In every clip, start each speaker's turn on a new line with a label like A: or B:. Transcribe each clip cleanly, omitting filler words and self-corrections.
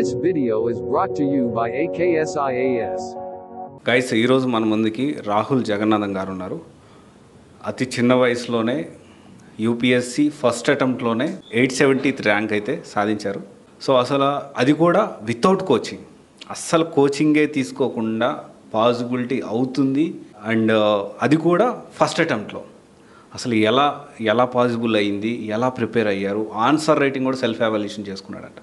A: This video is brought to you by AKSIAS.
B: Guys ఈరోజు మన ముందుకి రాహుల్ జగన్నాథం గారు ఉన్నారు. అతి చిన్న వయసులోనే యూపీఎస్సి ఫస్ట్ అటెంప్ట్లోనే 870th ర్యాంక్ అయితే సాధించారు. సో అసలు అది కూడా వితౌట్ కోచింగ్, అస్సలు కోచింగే తీసుకోకుండా పాసిబిలిటీ అవుతుంది. అండ్ అది కూడా ఫస్ట్ అటెంప్ట్లో అసలు ఎలా పాసిబుల్ అయ్యింది, ఎలా ప్రిపేర్ అయ్యారు, ఆన్సర్ రైటింగ్ కూడా సెల్ఫ్ ఎవాల్యుయేషన్ చేసుకున్నాడట.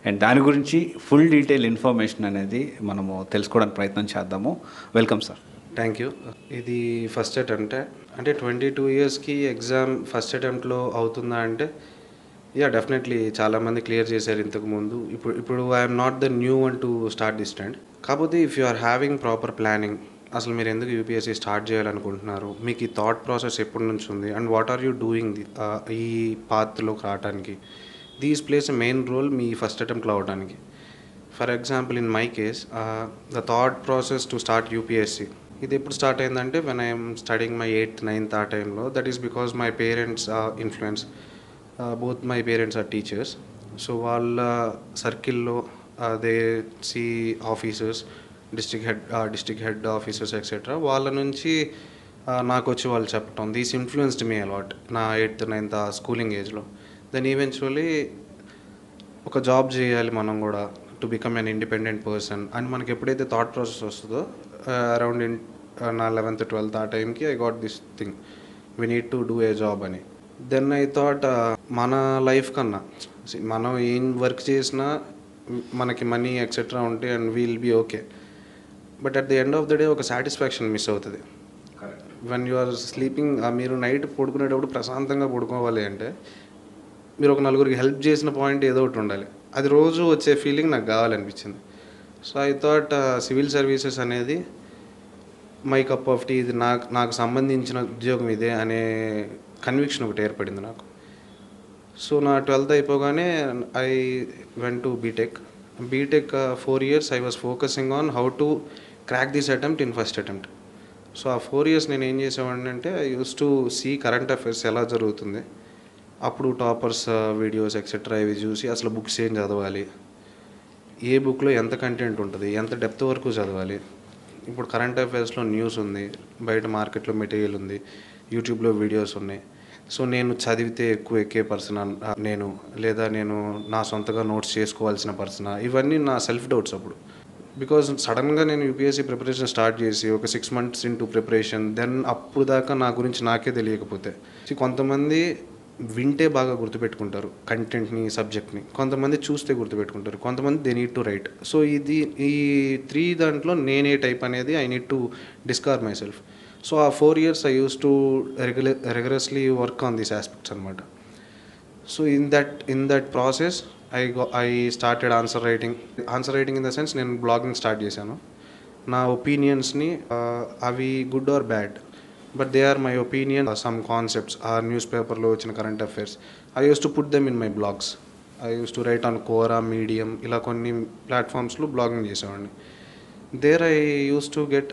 B: అండ్ దాని గురించి ఫుల్ డీటెయిల్ ఇన్ఫర్మేషన్ అనేది మనము తెలుసుకోవడానికి ప్రయత్నం చేద్దాము. Welcome sir.
C: Thank you. ఇది ఫస్ట్ అటెంప్ట్ అంటే 22 ఇయర్స్కి ఎగ్జామ్ ఫస్ట్ అటెంప్ట్లో అవుతుందా అంటే డెఫినెట్లీ చాలామంది క్లియర్ చేశారు ఇంతకుముందు. ఇప్పుడు I'm not the new one to start this stand. కాకపోతే if you are having proper planning, అసలు మీరు ఎందుకు యూపీఎస్సీ స్టార్ట్ చేయాలనుకుంటున్నారు, మీకు ఈ థాట్ ప్రాసెస్ ఎప్పటి నుంచి ఉంది, and what are you doing ఈ పాత్లోకి రావడానికి, these plays a main role మీ ఫస్ట్ అటెంప్ట్లో అవడానికి. For example in my case the thought process to start UPSC ఇది ఎప్పుడు స్టార్ట్ అయిందంటే when I'm studying my 8th 9th ఆ టైంలో. That is because my parents influence. Both my parents are teachers. So వాళ్ళ సర్కిల్లో they see officers, district head officers etcetera. వాళ్ళ నుంచి నాకు వచ్చి వాళ్ళు చెప్పటం, దీస్ ఇన్ఫ్లుయెన్స్డ్ మీ అలాట్ నా 8th 9th స్కూలింగ్ ఏజ్లో. దెన్ ఈవెన్చువలీ ఒక జాబ్ చేయాలి మనం కూడా, to become an independent person అని మనకి ఎప్పుడైతే థాట్ ప్రాసెస్ వస్తుందో అరౌండ్ నా 11th 12th ఆ టైంకి I got this thing, we need to do a job అని. దెన్ ఐ థాట్ మన లైఫ్ కన్నా మనం ఏం వర్క్ చేసినా మనకి మనీ ఎక్సెట్రా ఉంటే and we'll be okay. But at the end of the day ఒక సాటిస్ఫాక్షన్ మిస్ అవుతుంది. వెన్ యు ఆర్ స్లీపింగ్, మీరు నైట్ పడుకునేటప్పుడు ప్రశాంతంగా పడుకోవాలి అంటే మీరు ఒక నలుగురికి హెల్ప్ చేసిన పాయింట్ ఏదో ఒకటి ఉండాలి. అది రోజు వచ్చే ఫీలింగ్ నాకు కావాలనిపించింది. So I thought civil services అనేది మై కప్ ఆఫ్ టీ, ఇది నాకు సంబంధించిన ఉద్యోగం ఇదే అనే కన్విక్షన్ ఒకటి ఏర్పడింది నాకు. సో నా 12th అయిపోగానే I went to BTech 4 years I was focusing on how to crack this attempt in first attempt. So ఆ 4 years నేను ఏం చేసేవాడిని అంటే I use to see current affairs ఎలా జరుగుతుంది, అప్పుడు టాపర్స్ వీడియోస్ ఎక్సెట్రా ఇవి చూసి అసలు బుక్స్ ఏం చదవాలి, ఏ బుక్లో ఎంత కంటెంట్ ఉంటుంది, ఎంత డెప్త్ వరకు చదవాలి. ఇప్పుడు కరెంట్ అఫైర్స్లో న్యూస్ ఉంది, బయట మార్కెట్లో మెటీరియల్ ఉంది, యూట్యూబ్లో వీడియోస్ ఉన్నాయి. సో నేను చదివితే ఎక్కువ ఎక్కే పర్సన్ లేదా నేను నా సొంతగా నోట్స్ చేసుకోవాల్సిన పర్సన్, ఇవన్నీ నా సెల్ఫ్ డౌట్స్ అప్పుడు. బికాజ్ సడన్గా నేను యూపీఎస్సీ ప్రిపరేషన్ స్టార్ట్ చేసి ఒక 6 months ఇంటూ ప్రిపరేషన్, దెన్ అప్పుడు దాకా నా గురించి నాకే తెలియకపోతే. కొంతమంది వింటే బాగా గుర్తుపెట్టుకుంటారు కంటెంట్ని, సబ్జెక్ట్ని, కొంతమంది చూస్తే గుర్తుపెట్టుకుంటారు, కొంతమంది they need to write. So ఈ 3 దాంట్లో నేనే టైప్ అనేది I need to discover myself. So ఆ 4 years I use to regularly work on these aspects అనమాట. So in that process I started answer writing in the sense నేను blogging start చేశాను. నా ఒపీనియన్స్ని అవి good or bad, but they are my opinion. Some concepts ఆ న్యూస్ పేపర్లో వచ్చిన current affairs I use to put them in my blogs. I use to write on Quora, Medium, ఇలా కొన్ని ప్లాట్ఫామ్స్లో బ్లాగింగ్ చేసేవాడిని. There I use to get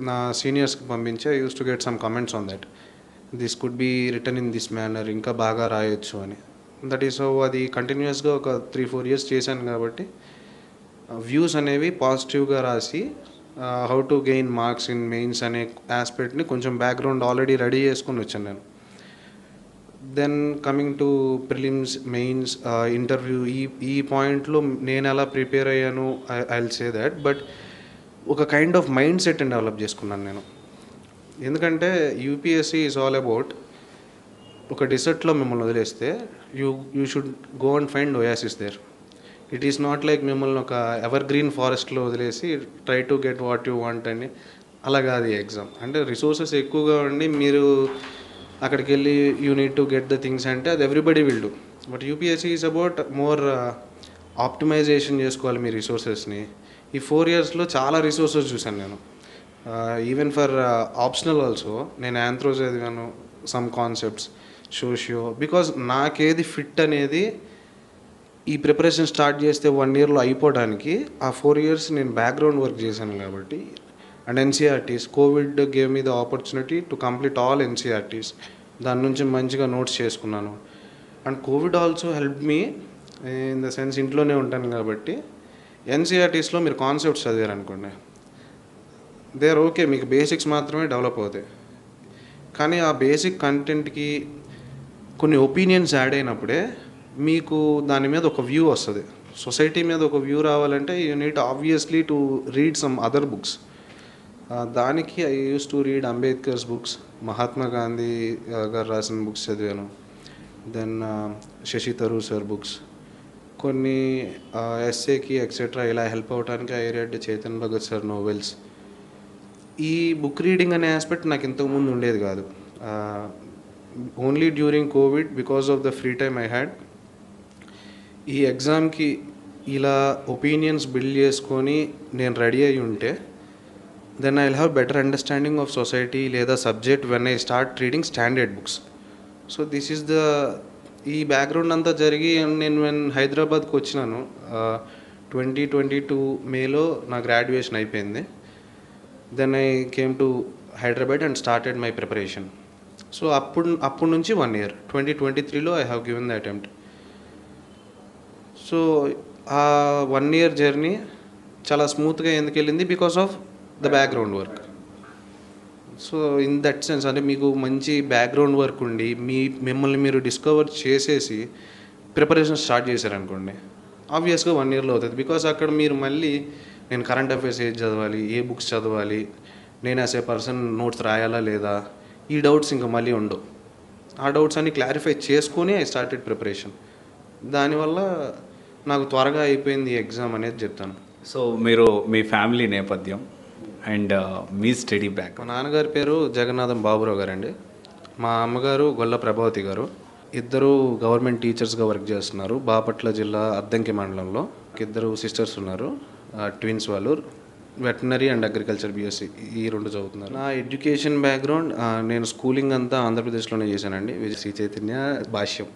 C: నా సీనియర్స్కి పంపించి I use to get some comments on that, this could be return in this manner, ఇంకా బాగా రాయొచ్చు అని. దట్ ఈస్ సో అది కంటిన్యూస్గా ఒక 3-4 years చేశాను కాబట్టి వ్యూస్ అనేవి పాజిటివ్గా రాసి how to gain marks in mains అనే ఆస్పెక్ట్ని కొంచెం బ్యాక్గ్రౌండ్ ఆల్రెడీ రెడీ చేసుకుని వచ్చాను నేను. Then coming to prelims, mains, interview, ఈ పాయింట్లో నేను ఎలా ప్రిపేర్ అయ్యాను I will say that. But ఒక కైండ్ ఆఫ్ మైండ్ సెట్ని డెవలప్ చేసుకున్నాను నేను. ఎందుకంటే యూపీఎస్సీ ఈజ్ ఆల్ అబౌట్ ఒక డిసర్ట్లో మిమ్మల్ని వదిలేస్తే you should go and find oasis there. It is not like మిమ్మల్ని ఒక ఎవర్ గ్రీన్ ఫారెస్ట్లో వదిలేసి try to get what you want అని. అలా కాదు ఈ ఎగ్జామ్. అంటే రిసోర్సెస్ ఎక్కువగా ఉండి మీరు అక్కడికి వెళ్ళి you need to get the things అంటే అది everybody will do. But UPSC is about more optimization చేసుకోవాలి మీ రిసోర్సెస్ని. ఈ 4 yearsలో చాలా రిసోర్సెస్ చూశాను నేను. ఈవెన్ ఫర్ ఆప్షనల్ ఆల్సో నేను ఆంథ్రో చదివాను, సమ్ కాన్సెప్ట్స్, సోషియో. బికాజ్ నాకేది ఫిట్ అనేది ఈ ప్రిపరేషన్ స్టార్ట్ చేస్తే 1 yearలో అయిపోవడానికి ఆ 4 years నేను బ్యాక్గ్రౌండ్ వర్క్ చేశాను కాబట్టి. And NCERTs, Covid gave me the opportunity to complete all NCERTs. దాని నుంచి మంచిగా నోట్స్ చేసుకున్నాను. And Covid also help me in the sense ఇంట్లోనే ఉంటాను కాబట్టి ఎన్సీఆర్టీస్లో మీరు కాన్సెప్ట్స్ చదివారు అనుకోండి, దే ఆర్ ఓకే, మీకు బేసిక్స్ మాత్రమే డెవలప్ అవుతాయి. కానీ ఆ బేసిక్ కంటెంట్కి కొన్ని ఒపీనియన్స్ యాడ్ అయినప్పుడే మీకు దాని మీద ఒక వ్యూ వస్తుంది. సొసైటీ మీద ఒక వ్యూ రావాలంటే you need obviously to read some other books. దానికి I use to read Ambedkar's books, Mahatma Gandhi garu రాసిన బుక్స్ చదివాను. Then Shashi Tharoor sir books, కొన్ని ఎస్ఏకి ఎక్సెట్రా ఇలా హెల్ప్ అవడానికి I read Chetan Bhagat sir novels. ఈ బుక్ రీడింగ్ అనే ఆస్పెక్ట్ నాకు ఇంతకుముందు ఉండేది కాదు. Only during COVID, because of the free time I had, ఈ ఎగ్జామ్కి ఇలా ఒపీనియన్స్ బిల్డ్ చేసుకొని నేను రెడీ అయి ఉంటే then I will have better understanding of society లేదా subject when I start reading standard books. So this is the ఈ background అంతా జరిగి నేను హైదరాబాద్కి వచ్చినాను 2022 మేలో నా గ్రాడ్యుయేషన్ అయిపోయింది. Then I came to Hyderabad and started my preparation. So అప్పుడు నుంచి 1 year 2023లో I have given the attempt. So ఆ 1 year జర్నీ చాలా స్మూత్గా ఎందుకు వెళ్ళింది, because of the background work. So in that sense అంటే మీకు మంచి బ్యాక్గ్రౌండ్ వర్క్ ఉండి మిమ్మల్ని మీరు డిస్కవర్ చేసేసి ప్రిపరేషన్ స్టార్ట్ చేశారనుకోండి, ఆబ్వియస్గా 1 yearలో అవుతుంది. బికాస్ అక్కడ మీరు మళ్ళీ నేను కరెంట్ అఫైర్స్ ఏది చదవాలి, ఏ బుక్స్ చదవాలి, నేను యాజ్ ఏ పర్సన్ నోట్స్ రాయాలా లేదా, ఈ డౌట్స్ ఇంకా మళ్ళీ ఉండవు. ఆ డౌట్స్ అన్ని క్లారిఫై చేసుకొని ఐ స్టార్టెడ్ ప్రిపరేషన్. దానివల్ల నాకు త్వరగా అయిపోయింది ఈ ఎగ్జామ్ అనేది చెప్తాను.
B: సో మీరు మీ ఫ్యామిలీ నేపథ్యం అండ్ మీ స్టడీ బ్యాక్.
C: మా నాన్నగారి పేరు జగన్నాథం బాబురావు గారు అండి. మా అమ్మగారు గొల్ల ప్రభావతి గారు. ఇద్దరు గవర్నమెంట్ టీచర్స్గా వర్క్ చేస్తున్నారు బాపట్ల జిల్లా అద్దంకి మండలంలో. ఇద్దరు సిస్టర్స్ ఉన్నారు, ట్విన్స్. వాళ్ళు వెటనరీ అండ్ అగ్రికల్చర్ బీఎస్సీ ఈ 2 చదువుతున్నారు. నా ఎడ్యుకేషన్ బ్యాక్గ్రౌండ్, నేను స్కూలింగ్ అంతా ఆంధ్రప్రదేశ్లోనే చేశానండి, శ్రీ చైతన్య భాష్యం.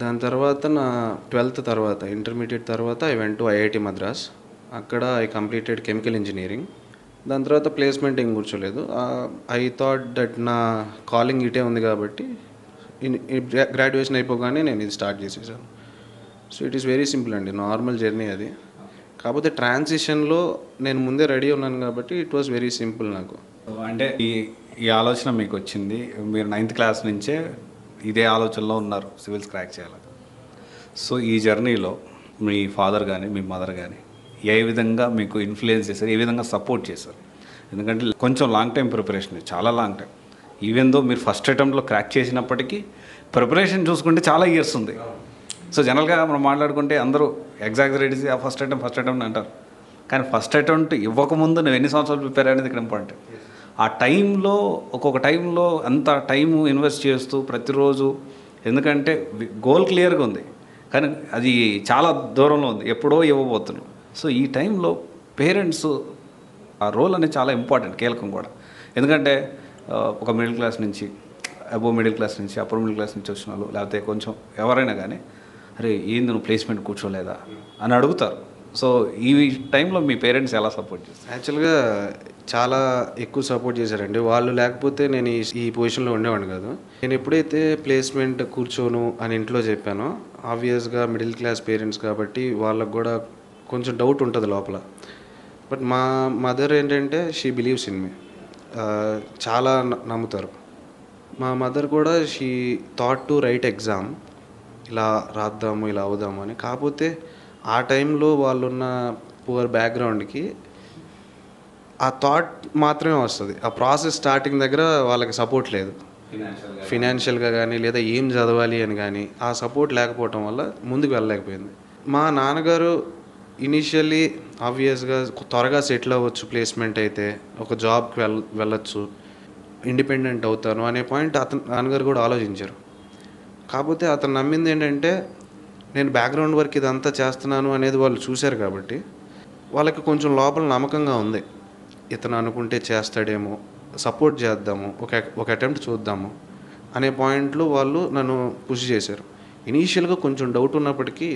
C: దాని తర్వాత నా 12th తర్వాత ఇంటర్మీడియట్ తర్వాత I went to IIT Madras. అక్కడ ఐ కంప్లీటెడ్ కెమికల్ ఇంజనీరింగ్. దాని తర్వాత ప్లేస్మెంట్ ఏం కూర్చోలేదు. ఐ థాట్ దట్ నా కాలింగ్ ఇటే ఉంది కాబట్టి గ్రాడ్యుయేషన్ అయిపోగానే నేను ఇది స్టార్ట్ చేసేసాను. So it is very simple అండి, నార్మల్ జర్నీ అది. కాకపోతే ట్రాన్సిషన్లో నేను ముందే రెడీ ఉన్నాను కాబట్టి ఇట్ వాస్ వెరీ సింపుల్ నాకు.
B: అంటే ఈ ఆలోచన మీకు వచ్చింది, మీరు 9th క్లాస్ నుంచే ఇదే ఆలోచనలో ఉన్నారు సివిల్స్ క్రాక్ చేయాలి. సో ఈ జర్నీలో మీ ఫాదర్ కానీ మీ మదర్ కానీ ఏ విధంగా మీకు ఇన్ఫ్లుయెన్స్ చేశారు, ఏ విధంగా సపోర్ట్ చేశారు? ఎందుకంటే కొంచెం లాంగ్ టైం ప్రిపరేషన్, చాలా లాంగ్ టైం. ఈవెన్ దో మీరు ఫస్ట్ అటెంప్ట్లో క్రాక్ చేసినప్పటికీ ప్రిపరేషన్ చూసుకుంటే చాలా ఇయర్స్ ఉంది. సో జనరల్గా మనం మాట్లాడుకుంటే అందరూ ఎగ్జాగరేట్స్ ఫస్ట్ అటెంప్ట్ అంటారు, కానీ ఫస్ట్ అటెంప్ట్ ఇవ్వకముందు నువ్వు ఎన్ని సంవత్సరాలు ప్రిపేర్ అనేది ఇక్కడ ఇంపార్టెంట్. ఆ టైంలో ఒక్కొక్క టైంలో అంత టైము ఇన్వెస్ట్ చేస్తూ ప్రతిరోజు, ఎందుకంటే గోల్ క్లియర్గా ఉంది కానీ అది చాలా దూరంలో ఉంది, ఎప్పుడో ఇవ్వబోతున్నాం. సో ఈ టైంలో పేరెంట్స్ ఆ రోల్ అనేది చాలా ఇంపార్టెంట్, కీలకం కూడా. ఎందుకంటే ఒక మిడిల్ క్లాస్ నుంచి, అబోవ్ మిడిల్ క్లాస్ నుంచి, అప్పర్ మిడిల్ క్లాస్ నుంచి వచ్చిన వాళ్ళు, లేకపోతే కొంచెం ఎవరైనా కానీ అరే ఏంది నువ్వు ప్లేస్మెంట్ కూర్చోలేదా అని అడుగుతారు. సో ఈ టైంలో మీ పేరెంట్స్ ఎలా సపోర్ట్ చేస్తారు?
C: యాక్చువల్గా చాలా ఎక్కువ సపోర్ట్ చేశారండి. వాళ్ళు లేకపోతే నేను ఈ పొజిషన్లో ఉండేవాడిని కాదు. నేను ఎప్పుడైతే ప్లేస్మెంట్ కూర్చోను అని ఇంట్లో చెప్పానో, ఆబ్వియస్గా మిడిల్ క్లాస్ పేరెంట్స్ కాబట్టి వాళ్ళకు కూడా కొంచెం డౌట్ ఉంటుంది లోపల. బట్ మా మదర్ ఏంటంటే షీ బిలీవ్స్ ఇన్ మీ, చాలా నమ్ముతారు. మా మదర్ కూడా she thought to right exam, ఇలా రాద్దాము ఇలా అవుదాము అని. కాకపోతే ఆ టైంలో వాళ్ళున్న పువర్ బ్యాక్గ్రౌండ్కి ఆ థాట్ మాత్రమే వస్తుంది, ఆ ప్రాసెస్ స్టార్టింగ్ దగ్గర వాళ్ళకి సపోర్ట్ లేదు, ఫినాన్షియల్గా కానీ లేదా ఏం చదవాలి అని కానీ ఆ సపోర్ట్ లేకపోవటం వల్ల ముందుకు వెళ్ళలేకపోయింది. మా నాన్నగారు ఇనీషియల్లీ ఆబ్వియస్గా త్వరగా సెటిల్ అవ్వచ్చు, ప్లేస్మెంట్ అయితే ఒక జాబ్కి వెళ్ళొచ్చు, ఇండిపెండెంట్ అవుతాను అనే పాయింట్ అతను నాన్నగారు కూడా ఆలోచించారు. కాకపోతే అతను నమ్మింది ఏంటంటే నేను బ్యాక్గ్రౌండ్ వర్క్ ఇదంతా చేస్తున్నాను అనేది వాళ్ళు చూశారు కాబట్టి వాళ్ళకి కొంచెం లోపల నమ్మకంగా ఉంది, ఇతను అనుకుంటే చేస్తాడేమో, సపోర్ట్ చేద్దాము, ఒక అటెంప్ట్ చూద్దాము అనే పాయింట్లో వాళ్ళు నన్ను పుష్ చేశారు. ఇనీషియల్గా కొంచెం డౌట్ ఉన్నప్పటికీ,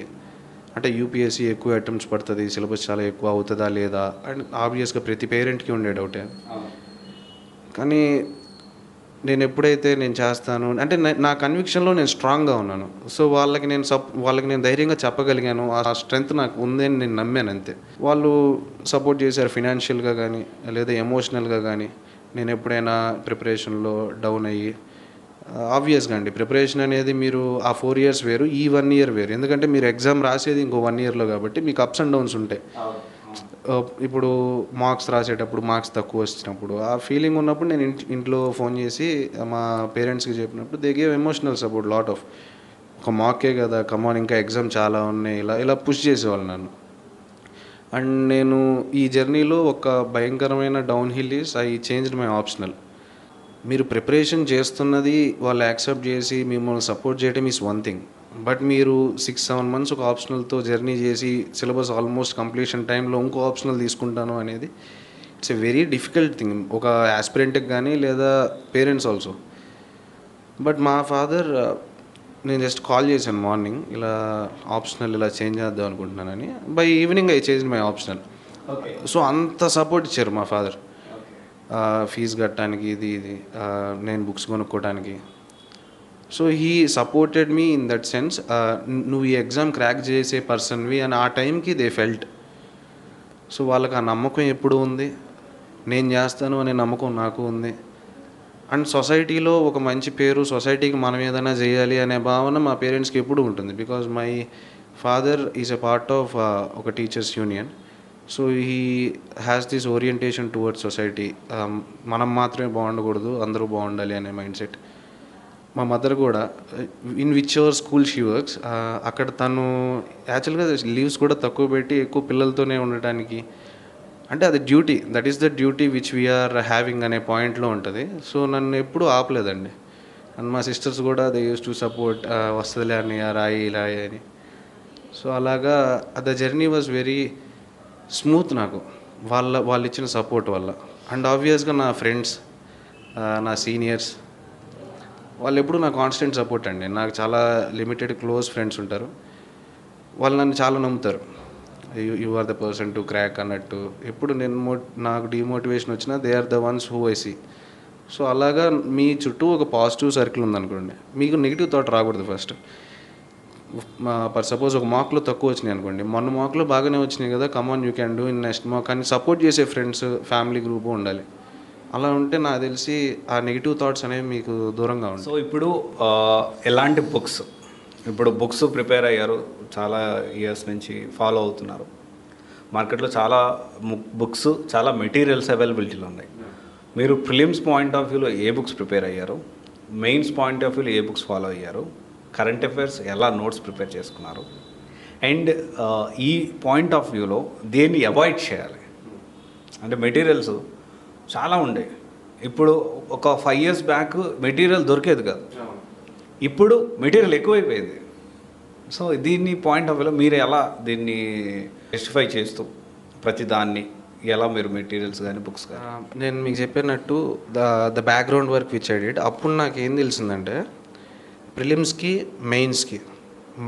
C: అంటే యూపీఎస్సీ ఎక్కువ అటెంప్ట్స్ పడుతుంది, సిలబస్ చాలా ఎక్కువ అవుతుందా లేదా అండ్ ఆబ్వియస్గా ప్రతి పేరెంట్కి ఉండే డౌటే. కానీ నేను ఎప్పుడైతే నేను చేస్తాను అంటే నా కన్విక్షన్లో నేను స్ట్రాంగ్గా ఉన్నాను. సో వాళ్ళకి నేను ధైర్యంగా చెప్పగలిగాను. ఆ స్ట్రెంగ్త్ నాకు ఉందని నేను నమ్మాను అంతే. వాళ్ళు సపోర్ట్ చేశారు ఫినాన్షియల్గా కానీ లేదా ఎమోషనల్గా కానీ. నేను ఎప్పుడైనా ప్రిపరేషన్లో డౌన్ అయ్యి ఆబ్వియస్గా అండి ప్రిపరేషన్ అనేది మీరు ఆ 4 years వేరు, ఈ 1 year వేరు. ఎందుకంటే మీరు ఎగ్జామ్ రాసేది ఇంకో 1 yearలో కాబట్టి మీకు అప్స్ అండ్ డౌన్స్ ఉంటాయి. ఇప్పుడు మార్క్స్ రాసేటప్పుడు మార్క్స్ తక్కువ వచ్చినప్పుడు ఆ ఫీలింగ్ ఉన్నప్పుడు నేను ఇంట్లో ఫోన్ చేసి మా పేరెంట్స్కి చెప్పినప్పుడు they gave emotional support lot of. ఒక మార్కే కదా, కమాన్ ఇంకా ఎగ్జామ్ చాలా ఉన్నాయి, ఇలా ఇలా పుష్ చేసేవాళ్ళు నన్ను. అండ్ నేను ఈ జర్నీలో ఒక భయంకరమైన down hill is I changed my optional. మీరు ప్రిపరేషన్ చేస్తున్నది వాళ్ళు యాక్సెప్ట్ చేసి మిమ్మల్ని సపోర్ట్ చేయడం ఈస్ వన్ థింగ్. బట్ మీరు 6-7 months ఒక ఆప్షనల్తో జర్నీ చేసి సిలబస్ ఆల్మోస్ట్ కంప్లీషన్ టైంలో ఇంకో ఆప్షనల్ తీసుకుంటాను అనేది it's a very difficult thing ఒక ఆస్పిరెంట్కి కానీ లేదా పేరెంట్స్ ఆల్సో. బట్ మా ఫాదర్ నేను జస్ట్ కాల్ చేశాను మార్నింగ్, ఇలా ఆప్షనల్ ఇలా చేంజ్ చేద్దాం అనుకుంటున్నానని. By evening I change my optional. So అంత సపోర్ట్ ఇచ్చారు మా ఫాదర్. ఫీజు కట్టడానికి ఇది నేను బుక్స్ కొనుక్కోవడానికి. So he supported me in that sense. నువ్వు ఈ ఎగ్జామ్ క్రాక్ చేసే పర్సన్వి అని ఆ టైంకి దే ఫెల్ట్. సో వాళ్ళకి ఆ నమ్మకం ఎప్పుడు ఉంది, నేను చేస్తాను అనే నమ్మకం నాకు ఉంది. అండ్ సొసైటీలో ఒక మంచి పేరు, సొసైటీకి మనం ఏదైనా చేయాలి అనే భావన మా పేరెంట్స్కి ఎప్పుడు ఉంటుంది. Because my father is a part of ఒక teachers union. So he has this orientation towards society. మనం మాత్రమే బాగుండకూడదు, అందరూ బాగుండాలి అనే మైండ్ సెట్. మా మదర్ కూడా in whichever school she works, అక్కడ తను యాక్చువల్గా లీవ్స్ కూడా తక్కువ పెట్టి ఎక్కువ పిల్లలతోనే ఉండటానికి, అంటే అది duty, that is the duty which we are having అనే పాయింట్లో ఉంటుంది. సో నన్ను ఎప్పుడూ ఆపలేదండి. అండ్ మా సిస్టర్స్ కూడా దే యూస్ టు సపోర్ట్, వస్తుందిలే అని రాయి ఇలా అని. సో అలాగా the journey was very smooth నాకు వాళ్ళు ఇచ్చిన సపోర్ట్ వల్ల. అండ్ ఆబ్వియస్గా నా ఫ్రెండ్స్, నా సీనియర్స్ వాళ్ళు ఎప్పుడు నా కాన్స్టెంట్ సపోర్ట్ అండి. నాకు చాలా లిమిటెడ్ క్లోజ్ ఫ్రెండ్స్ ఉంటారు, వాళ్ళు నన్ను చాలా నమ్ముతారు. You are the person to crack అన్నట్టు. ఎప్పుడు నాకు డిమోటివేషన్ వచ్చినా they are the ones who I see. So అలాగా మీ చుట్టూ ఒక పాజిటివ్ సర్కిల్ ఉందనుకోండి, మీకు నెగిటివ్ థాట్ రాకూడదు ఫస్ట్. ఫర్ సపోజ్ ఒక మార్కులో తక్కువ వచ్చినాయి అనుకోండి, మొన్న మార్కులో బాగానే వచ్చినాయి కదా, come on you can do in next mark అని సపోర్ట్ చేసే ఫ్రెండ్స్, ఫ్యామిలీ గ్రూపు ఉండాలి. అలా ఉంటే నాకు తెలిసి ఆ నెగిటివ్ థాట్స్ అనేవి మీకు దూరంగా ఉంటాయి.
B: సో ఇప్పుడు ఎలాంటి బుక్స్ ప్రిపేర్ అయ్యారు, చాలా ఇయర్స్ నుంచి ఫాలో అవుతున్నారు, మార్కెట్లో చాలా బుక్స్, చాలా మెటీరియల్స్ అవైలబిలిటీలో ఉన్నాయి. మీరు ప్రిలిమ్స్ పాయింట్ ఆఫ్ వ్యూలో ఏ బుక్స్ ప్రిపేర్ అయ్యారు, మెయిన్స్ పాయింట్ ఆఫ్ వ్యూలో ఏ బుక్స్ ఫాలో అయ్యారు, కరెంట్ అఫైర్స్ ఎలా నోట్స్ ప్రిపేర్ చేసుకున్నారు, అండ్ ఈ పాయింట్ ఆఫ్ వ్యూలో దేన్ని అవాయిడ్ చేయాలి? అంటే మెటీరియల్స్ చాలా ఉండే. ఇప్పుడు ఒక 5 years బ్యాక్ మెటీరియల్ దొరికేది కాదు, ఇప్పుడు మెటీరియల్ ఎక్కువైపోయింది. సో దీన్ని పాయింట్ ఆఫ్ వ్యూలో మీరు ఎలా దీన్ని జస్టిఫై చేస్తూ ప్రతి దాన్ని ఎలా మీరు మెటీరియల్స్ కానీ బుక్స్ కానీ?
C: నేను మీకు చెప్పినట్టు the background work which I did, అప్పుడు నాకు ఏం తెలిసిందంటే ప్రిలిమ్స్కి మెయిన్స్కి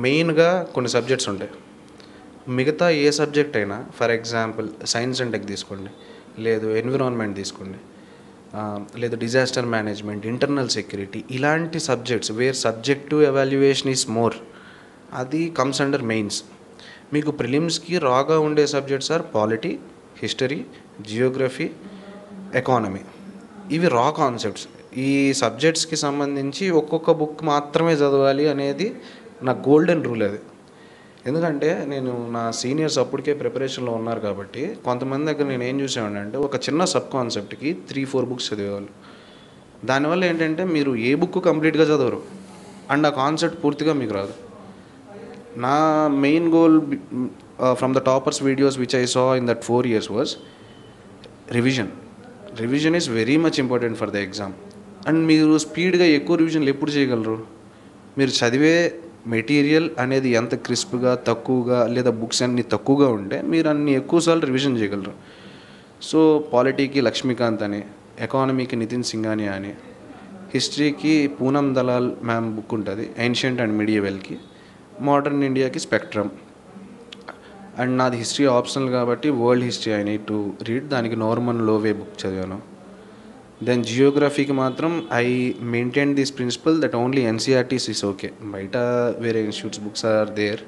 C: మెయిన్గా కొన్ని సబ్జెక్ట్స్ ఉంటాయి. మిగతా ఏ సబ్జెక్ట్ అయినా, for example science and tech తీసుకోండి, లేదు ఎన్విరాన్మెంట్ తీసుకోండి, లేదు డిజాస్టర్ మేనేజ్మెంట్, ఇంటర్నల్ సెక్యూరిటీ, ఇలాంటి subjects where subjective evaluation is more, అది కమ్స్ అండర్ మెయిన్స్. మీకు ప్రిలిమ్స్కి రాగా ఉండే subjects are polity, history, geography, economy. ఇవి రా కాన్సెప్ట్స్. ఈ సబ్జెక్ట్స్కి సంబంధించి ఒక్కొక్క బుక్ మాత్రమే చదవాలి అనేది నా గోల్డెన్ రూల్ అది. ఎందుకంటే నేను నా సీనియర్స్ అప్పటికే ప్రిపరేషన్లో ఉన్నారు కాబట్టి కొంతమంది దగ్గర నేను ఏం చూసాను అంటే ఒక చిన్న సబ్ కాన్సెప్ట్కి 3-4 books చదివేవాళ్ళు. దానివల్ల ఏంటంటే మీరు ఏ బుక్ కంప్లీట్గా చదవరు అండ్ ఆ కాన్సెప్ట్ పూర్తిగా మీకు రాదు. నా main goal from the toppers videos which I saw in that 4 years was revision is very much important for the exam. And మీరు స్పీడ్గా ఎక్కువ రివిజన్లు ఎప్పుడు చేయగలరు? మీరు చదివే మెటీరియల్ అనేది ఎంత క్రిస్ప్గా, తక్కువగా, లేదా బుక్స్ అన్ని తక్కువగా ఉంటే మీరు అన్ని ఎక్కువసార్లు రివిజన్ చేయగలరు. సో పాలిటీకి లక్ష్మీకాంత్ అని, ఎకానమీకి నితిన్ సింఘానియా అని, హిస్టరీకి పూనం దలాల్ మ్యామ్ బుక్ ఉంటుంది ఏన్షియంట్ అండ్ మిడియవెల్కి, మోడర్న్ ఇండియాకి స్పెక్ట్రమ్. అండ్ నాది హిస్టరీ ఆప్షనల్ కాబట్టి world history I need to read, దానికి నార్మన్ లోవే బుక్ చదివాను. దెన్ జియోగ్రఫీకి మాత్రం I maintain this principle that only NCERTs is okay, బయట వేరే institutes books are there.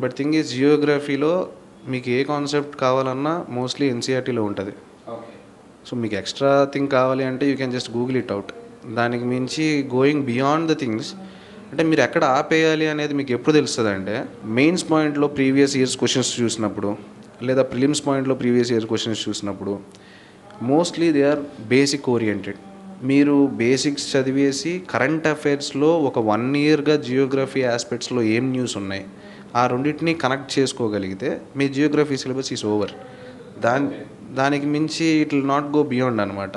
C: But thing is జియోగ్రఫీలో మీకు ఏ కాన్సెప్ట్ కావాలన్నా మోస్ట్లీ ఎన్సీఆర్టీలో ఉంటుంది. సో మీకు ఎక్స్ట్రా థింగ్ కావాలి అంటే you can just Google it out. దానికి మించి గోయింగ్ బియాండ్ ద థింగ్స్ అంటే మీరు ఎక్కడ ఆపేయాలి అనేది మీకు ఎప్పుడు తెలుస్తుంది అంటే మెయిన్స్ పాయింట్లో ప్రీవియస్ ఇయర్స్ క్వశ్చన్స్ చూసినప్పుడు, లేదా ప్రిలిమ్స్ పాయింట్లో ప్రీవియస్ ఇయర్స్ క్వశ్చన్స్ చూసినప్పుడు mostly they are basic oriented. మీరు బేసిక్స్ చదివేసి కరెంట్ అఫైర్స్లో ఒక 1 ఇయర్గా జియోగ్రఫీ ఆస్పెక్ట్స్లో ఏం న్యూస్ ఉన్నాయి ఆ రెండింటిని కనెక్ట్ చేసుకోగలిగితే మీ జియోగ్రఫీ సిలబస్ ఈజ్ ఓవర్. దానికి మించి it will not go beyond అనమాట.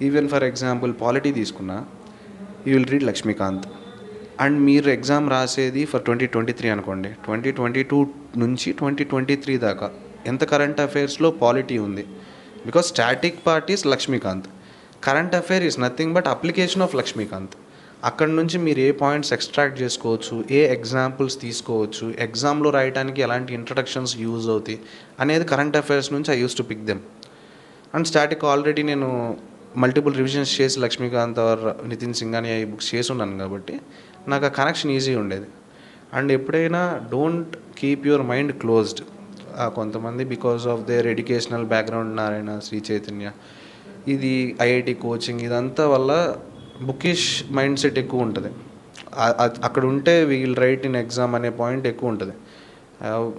C: ఈవెన్ ఫర్ ఎగ్జాంపుల్ పాలిటీ తీసుకున్నా, you will read Laxmikanth and మీరు ఎగ్జామ్ రాసేది ఫర్ 2023 అనుకోండి, 2022 నుంచి 2023 దాకా ఎంత కరెంట్ అఫైర్స్లో పాలిటీ ఉంది. Because static part is Laxmikanth, current affair is nothing but application of Laxmikanth. అక్కడ నుంచి మీరు ఏ పాయింట్స్ ఎక్స్ట్రాక్ట్ చేసుకోవచ్చు, ఏ ఎగ్జాంపుల్స్ తీసుకోవచ్చు, ఎగ్జామ్లో రాయడానికి ఎలాంటి ఇంట్రడక్షన్స్ యూజ్ అవుతాయి అనేది కరెంట్ అఫైర్స్ నుంచి I use to pick them. And static already నేను మల్టిపుల్ రివిజన్స్ చేసి లక్ష్మీకాంత్ ఆర్ నితిన్ సింఘానియా ఈ బుక్స్ చేసి ఉన్నాను కాబట్టి నాకు ఆ కనెక్షన్ ఈజీ ఉండేది. అండ్ ఎప్పుడైనా don't keep your mind closed. కొంతమంది because of their educational background, Narayana, Sri Chaitanya, ఇది ఐఐటి కోచింగ్, ఇదంతా వల్ల బుకిష్ మైండ్ సెట్ ఎక్కువ ఉంటుంది. అక్కడ ఉంటే వీల్ రైట్ ఇన్ ఎగ్జామ్ అనే పాయింట్ ఎక్కువ ఉంటుంది.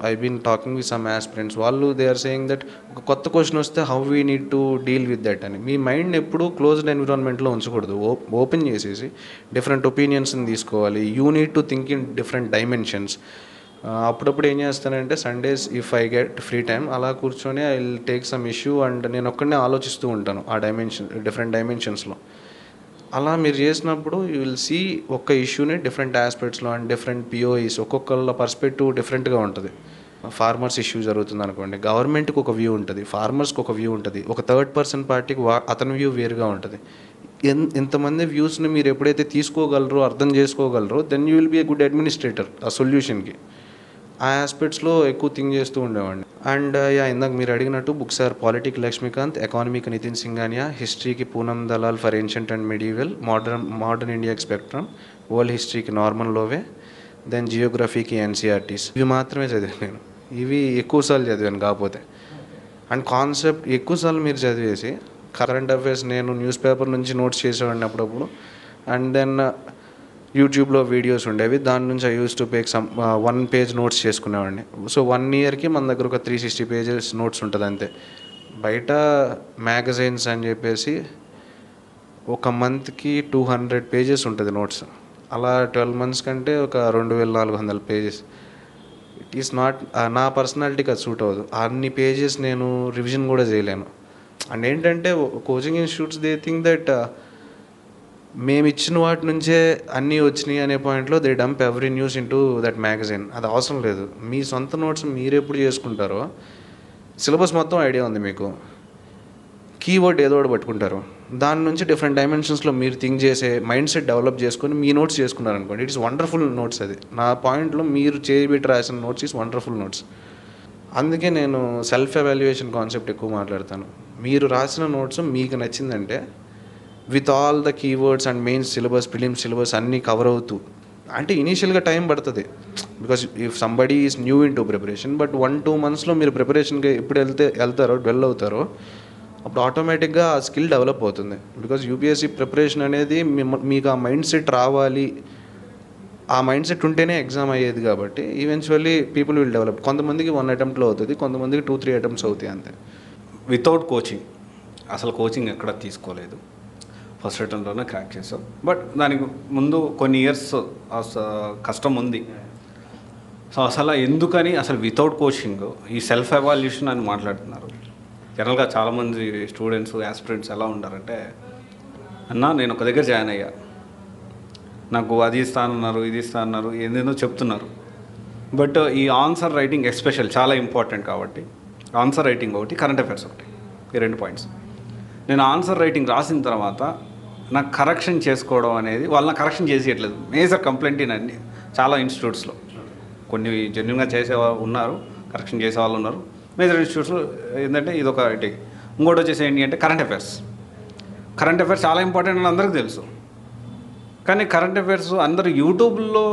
C: I been talking with some aspirants, వాళ్ళు దే ఆర్ సేయింగ్ దట్ ఒక కొత్త క్వశ్చన్ వస్తే how we need to deal with that అని. మీ మైండ్ ఎప్పుడు క్లోజ్డ్ ఎన్విరాన్మెంట్లో ఉంచకూడదు, ఓపెన్ చేసేసి డిఫరెంట్ ఒపీనియన్స్ని తీసుకోవాలి. You need to think in different dimensions. అప్పుడప్పుడు ఏం చేస్తానంటే Sundays if I get free time అలా కూర్చొని I will take some issue and నేను ఒక్కడనే ఆలోచిస్తూ ఉంటాను ఆ డిఫరెంట్ డైమెన్షన్స్లో. అలా మీరు చేసినప్పుడు యూ విల్ సీ ఒక్క ఇష్యూని డిఫరెంట్ ఆస్పెక్ట్స్లో అండ్ డిఫరెంట్ పిఓఈస్ ఒక్కొక్కళ్ళ పర్స్పెక్టివ్ డిఫరెంట్గా ఉంటుంది. ఫార్మర్స్ ఇష్యూ జరుగుతుంది అనుకోండి, గవర్నమెంట్కి ఒక వ్యూ ఉంటుంది, ఫార్మర్స్కి ఒక వ్యూ ఉంటుంది, ఒక థర్డ్ పర్సన్ పార్టీకి అతని వ్యూ వేరుగా ఉంటుంది. ఇంతమంది వ్యూస్ని మీరు ఎప్పుడైతే తీసుకోగలరో, అర్థం చేసుకోగలరో, then you will be a good administrator ఆ సొల్యూషన్కి. ఆ ఆస్పెక్ట్స్లో ఎక్కువ థింక్ చేస్తూ ఉండేవాడిని. అండ్ ఇందాక మీరు అడిగినట్టు బుక్స్ ఆర్ పాలిటిక్ లక్ష్మీకాంత్, ఎకానమీకి నితిన్ సింఘానియా, హిస్టరీకి Poonam Dalal for ancient and medieval, modern ఇండియాకి స్పెక్ట్రమ్, వరల్డ్ హిస్టరీకి నార్మన్ లోవే, దెన్ జియోగ్రఫీకి ఎన్సీఆర్టీస్. ఇవి మాత్రమే చదివాను నేను. ఇవి ఎక్కువసార్లు చదివాను కాకపోతే. అండ్ కాన్సెప్ట్ ఎక్కువసార్లు మీరు చదివేసి కరెంట్ అఫైర్స్ నేను న్యూస్ పేపర్ నుంచి నోట్స్ చేసేవాడిని అప్పుడప్పుడు. అండ్ దెన్ యూట్యూబ్లో వీడియోస్ ఉండేవి, దాని నుంచి I use to pick some 1 page notes చేసుకునేవాడిని. సో 1 ఇయర్కి మన దగ్గర ఒక 360 పేజెస్ నోట్స్ ఉంటుంది అంతే. బయట మ్యాగజైన్స్ అని చెప్పేసి ఒక మంత్కి 200 పేజెస్ ఉంటుంది నోట్స్. అలా 12 మంత్స్ కంటే ఒక 2400 పేజెస్. ఇట్ ఈస్ నాట్, నా పర్సనాలిటీకి అది సూట్ అవ్వదు. అన్ని పేజెస్ నేను రివిజన్ కూడా చేయలేను. అండ్ ఏంటంటే coaching institutes they think that మేము ఇచ్చిన వాటి నుంచే అన్నీ వచ్చినాయి అనే పాయింట్లో they dump every news into that magazine. అది అవసరం లేదు. మీ సొంత నోట్స్ మీరు ఎప్పుడు చేసుకుంటారో, సిలబస్ మొత్తం ఐడియా ఉంది మీకు, కీవర్డ్ ఏదో ఒకటి పట్టుకుంటారు, దాని నుంచి డిఫరెంట్ డైమెన్షన్స్లో మీరు థింక్ చేసే మైండ్ సెట్ డెవలప్ చేసుకొని మీ నోట్స్ చేసుకున్నారనుకోండి, ఇట్స్ వండర్ఫుల్ నోట్స్. అది నా పాయింట్లో మీరు చేయబెట్టి రాసిన నోట్స్ ఈస్ వండర్ఫుల్ నోట్స్. అందుకే నేను సెల్ఫ్ ఎవాల్యుయేషన్ కాన్సెప్ట్ ఎక్కువ మాట్లాడతాను. మీరు రాసిన నోట్స్ మీకు నచ్చిందంటే with all the keywords and main syllabus, prelims syllabus అన్నీ కవర్ అవుతూ, అంటే ఇనీషియల్గా టైం పడుతుంది because if somebody is new in to preparation. But 1-2 మంత్స్లో మీరు ప్రిపరేషన్కి ఎప్పుడు వెళ్తారో డెవెల్ అవుతారో అప్పుడు ఆటోమేటిక్గా ఆ స్కిల్ డెవలప్ అవుతుంది. బికాజ్ యూపీఎస్సీ ప్రిపరేషన్ అనేది మీకు ఆ మైండ్ సెట్ రావాలి, ఆ మైండ్ సెట్ ఉంటేనే ఎగ్జామ్ అయ్యేది. కాబట్టి ఈవెన్చువల్లీ పీపుల్ విల్ డెవలప్. కొంతమందికి 1 అటెంప్ట్లో అవుతుంది, కొంతమందికి 2-3 అటెంప్ట్స్ అవుతాయి అంతే.
B: వితౌట్ కోచింగ్, అసలు కోచింగ్ ఎక్కడ తీసుకోలేదు, ఫస్ట్ అటెంప్ట్లోనే క్రాక్ చేసాం. బట్ దానికి ముందు కొన్ని ఇయర్స్ కష్టం ఉంది. సో అసలు ఎందుకని అసలు వితౌట్ కోచింగ్ ఈ సెల్ఫ్ ఎవాల్యూషన్ అని మాట్లాడుతున్నారు. జనరల్గా చాలామంది స్టూడెంట్స్, యాస్పిరెంట్స్ ఎలా ఉంటారంటే, అన్నా నేను ఒక దగ్గర జాయిన్ అయ్యా, నాకు అది ఇస్తానన్నారు, ఇది ఇస్తానన్నారు, ఏందేదో చెప్తున్నారు. బట్ ఈ ఆన్సర్ రైటింగ్ ఎస్పెషల్ చాలా ఇంపార్టెంట్. కాబట్టి ఆన్సర్ రైటింగ్ ఒకటి, కరెంట్ అఫైర్స్ ఒకటి, ఈ 2 పాయింట్స్. నేను ఆన్సర్ రైటింగ్ రాసిన తర్వాత నాకు కరెక్షన్ చేసుకోవడం అనేది, వాళ్ళని కరెక్షన్ చేసేయట్లేదు. మేజర్ కంప్లైంట్ అన్ని చాలా ఇన్స్టిట్యూట్స్లో. కొన్ని జెన్యున్గా చేసేవాళ్ళు ఉన్నారు, కరెక్షన్ చేసేవాళ్ళు ఉన్నారు. మేజర్ ఇన్స్టిట్యూట్స్లో ఏంటంటే ఇదొకటి. ఇంకోటి వచ్చేసి ఏంటి అంటే కరెంట్ అఫైర్స్. కరెంట్ అఫైర్స్ చాలా ఇంపార్టెంట్ అని అందరికీ తెలుసు. కానీ కరెంట్ అఫైర్స్ అందరూ యూట్యూబ్లో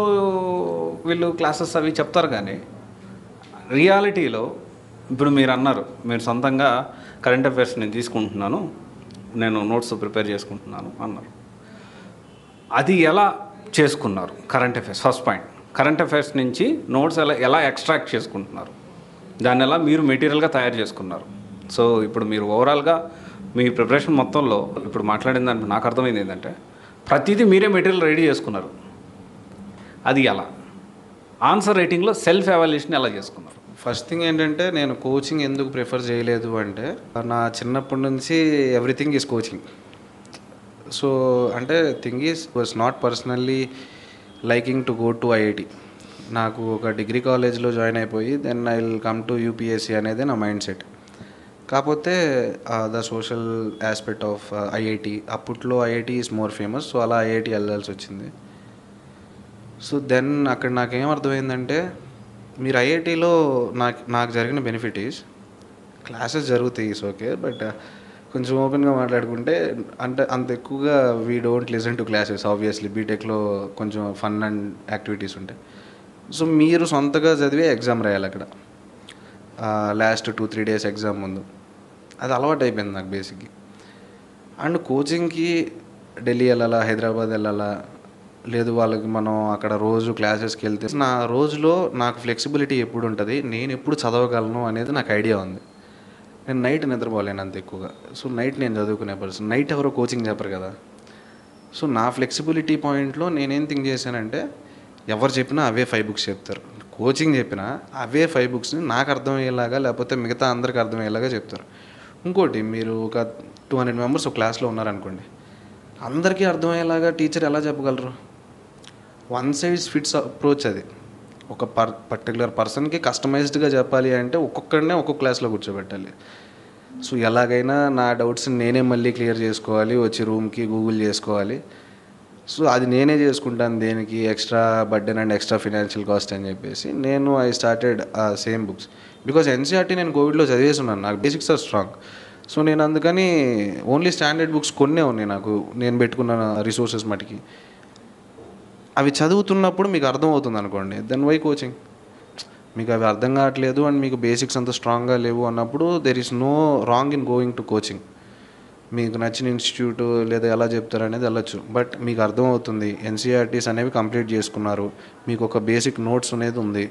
B: వీళ్ళు క్లాసెస్ అవి చెప్తారు, కానీ రియాలిటీలో ఇప్పుడు మీరు అన్నారు, మీరు సొంతంగా కరెంట్ అఫైర్స్ నేను తీసుకుంటున్నాను, నేను నోట్స్ ప్రిపేర్ చేసుకుంటున్నాను అన్నారు. అది ఎలా చేసుకున్నారు? Current affairs first point. Current affairs నుంచి నోట్స్ ఎలా ఎక్స్ట్రాక్ట్ చేసుకుంటున్నారు, దాన్ని ఎలా మీరు మెటీరియల్గా తయారు చేసుకున్నారు? సో ఇప్పుడు మీరు ఓవరాల్గా మీ ప్రిపరేషన్ మొత్తంలో ఇప్పుడు మాట్లాడిన దాంట్లో నాకు అర్థమైంది ఏంటంటే ప్రతిదీ మీరే మెటీరియల్ రెడీ చేసుకున్నారు. అది ఎలా? ఆన్సర్ రైటింగ్లో సెల్ఫ్ ఎవాల్యుయేషన్ ఎలా చేసుకున్నారు?
C: ఫస్ట్ థింగ్ ఏంటంటే, నేను కోచింగ్ ఎందుకు ప్రిఫర్ చేయలేదు అంటే, నా చిన్నప్పటి నుంచి ఎవ్రీథింగ్ ఈజ్ కోచింగ్. సో అంటే thing is was not personally liking to go to IIT. నాకు ఒక డిగ్రీ కాలేజ్లో జాయిన్ అయిపోయి then I will come to UPSC అనేది నా మైండ్ సెట్. కాకపోతే the social aspect of IIT, అప్పట్లో IIT is more famous, so అలా ఐఐటి వెళ్ళాల్సి వచ్చింది. సో దెన్ అక్కడ నాకేం అర్థమైందంటే, మీరు ఐఐటీలో నాకు జరిగిన బెనిఫిట్ ఈజ్ క్లాసెస్ జరుగుతాయి ఈజ్ ఓకే, బట్ కొంచెం ఓపెన్గా మాట్లాడుకుంటే అంటే అంత ఎక్కువగా we don't listen to classes. Obviously బీటెక్లో కొంచెం ఫన్ అండ్ యాక్టివిటీస్ ఉంటాయి. సో మీరు సొంతగా చదివే ఎగ్జామ్ రాయాలి అక్కడ, లాస్ట్ 2-3 డేస్ ఎగ్జామ్ ముందు. అది అలవాటు అయిపోయింది నాకు బేసిక్గా. అండ్ కోచింగ్కి ఢిల్లీ వెళ్ళాలా, హైదరాబాద్ వెళ్ళాలా, లేదు వాళ్ళకి మనం అక్కడ రోజు క్లాసెస్కి వెళ్తే నా రోజులో నాకు ఫ్లెక్సిబిలిటీ ఎప్పుడు ఉంటుంది, నేను ఎప్పుడు చదవగలను అనేది నాకు ఐడియా ఉంది. నేను నైట్ నిద్రపోలేను అంత ఎక్కువగా. సో నైట్ నేను చదువుకునే పర్సన్, నైట్ ఎవరో కోచింగ్ చెప్పరు కదా. సో నా ఫ్లెక్సిబిలిటీ పాయింట్లో నేనేం థింక్ చేశానంటే, ఎవరు చెప్పినా అవే 5 బుక్స్ చెప్తారు, కోచింగ్ చెప్పినా అవే 5 బుక్స్ని నాకు అర్థమయ్యేలాగా లేకపోతే మిగతా అందరికి అర్థమయ్యేలాగా చెప్తారు. ఇంకోటి, మీరు ఒక 200 మెంబర్స్ ఒక క్లాస్లో ఉన్నారనుకోండి, అందరికీ అర్థమయ్యేలాగా టీచర్ ఎలా చెప్పగలరు? వన్ సైజ్ ఫిట్స్ అప్రోచ్ అది. ఒక పర్టికులర్ పర్సన్కి కస్టమైజ్డ్గా చెప్పాలి అంటే ఒక్కొక్కడినే ఒక్కొక్క క్లాస్లో కూర్చోబెట్టాలి. సో ఎలాగైనా నా డౌట్స్ నేనే మళ్ళీ క్లియర్ చేసుకోవాలి, వచ్చి రూమ్కి గూగుల్ చేసుకోవాలి. సో అది నేనే చేసుకుంటాను, దేనికి extra burden and extra financial cost అని చెప్పేసి I started same books. Because NCERT నేను కోవిడ్లో చదివేసి ఉన్నాను, నాకు బేసిక్స్ ఆర్ స్ట్రాంగ్. సో నేను అందుకని ఓన్లీ స్టాండర్డ్ బుక్స్ కొన్నే ఉన్నాయి నాకు, నేను పెట్టుకున్న రిసోర్సెస్ మటుకి. అవి చదువుతున్నప్పుడు మీకు అర్థమవుతుంది అనుకోండి, దెన్ వై కోచింగ్? మీకు అవి అర్థం కావట్లేదు అండ్ మీకు బేసిక్స్ అంత స్ట్రాంగ్గా లేవు అన్నప్పుడు there is no wrong in going to coaching. మీకు నచ్చిన ఇన్స్టిట్యూట్ లేదా ఎలా చెప్తారు అనేది వెళ్ళొచ్చు, బట్ మీకు అర్థమవుతుంది, ఎన్సీఆర్టీస్ అనేవి కంప్లీట్ చేసుకున్నారు, మీకు ఒక బేసిక్ నోట్స్ అనేది ఉంది,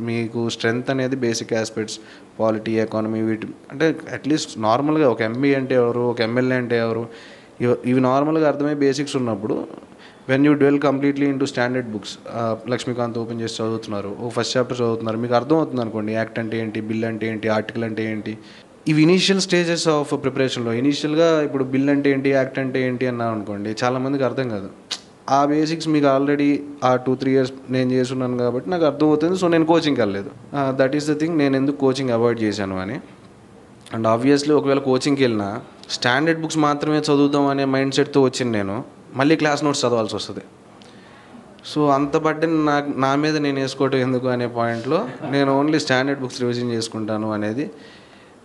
C: మీకు స్ట్రెంగ్త్ అనేది బేసిక్ ఆస్పెక్ట్స్, పాలిటీ, ఎకానమీ, వీటి అంటే అట్లీస్ట్ నార్మల్గా ఒక ఎంబీ అంటే ఎవరు, ఒక ఎమ్మెల్యే అంటే ఎవరు, ఇవి నార్మల్గా అర్థమయ్యే బేసిక్స్ ఉన్నప్పుడు when you dwell completely into standard books, Laxmikanth open చేసి చదువుతున్నారు, ఓ ఫస్ట్ చాప్టర్ చదువుతున్నారు, మీకు అర్థమవుతుంది అనుకోండి, యాక్ట్ అంటే ఏంటి, బిల్ అంటే ఏంటి, ఆర్టికల్ అంటే ఏంటి. ఇవి ఇనీషియల్ స్టేజెస్ ఆఫ్ ప్రిపరేషన్లో. ఇనీషియల్గా ఇప్పుడు బిల్ అంటే ఏంటి, యాక్ట్ అంటే ఏంటి అన్నాను అనుకోండి, చాలామందికి అర్థం కాదు. ఆ బేసిక్స్ మీకు ఆల్రెడీ ఆ 2-3 ఇయర్స్ నేను చేస్తున్నాను కాబట్టి నాకు అర్థమవుతుంది. సో నేను కోచింగ్కి వెళ్ళలేదు. దట్ ఈస్ ద థింగ్, నేను ఎందుకు కోచింగ్ అవాయిడ్ చేశాను అని. అండ్ ఆబ్వియస్లీ ఒకవేళ కోచింగ్కి వెళ్ళినా స్టాండర్డ్ బుక్స్ మాత్రమే చదువుదాం అనే మైండ్ సెట్తో వచ్చింది నేను, మళ్ళీ క్లాస్ నోట్స్ చదవాల్సి వస్తుంది. సో అంత బర్డెన్ నా మీద నేను వేసుకోవటం ఎందుకు అనే పాయింట్లో నేను ఓన్లీ స్టాండర్డ్ బుక్స్ రివిజన్ చేసుకుంటాను అనేది.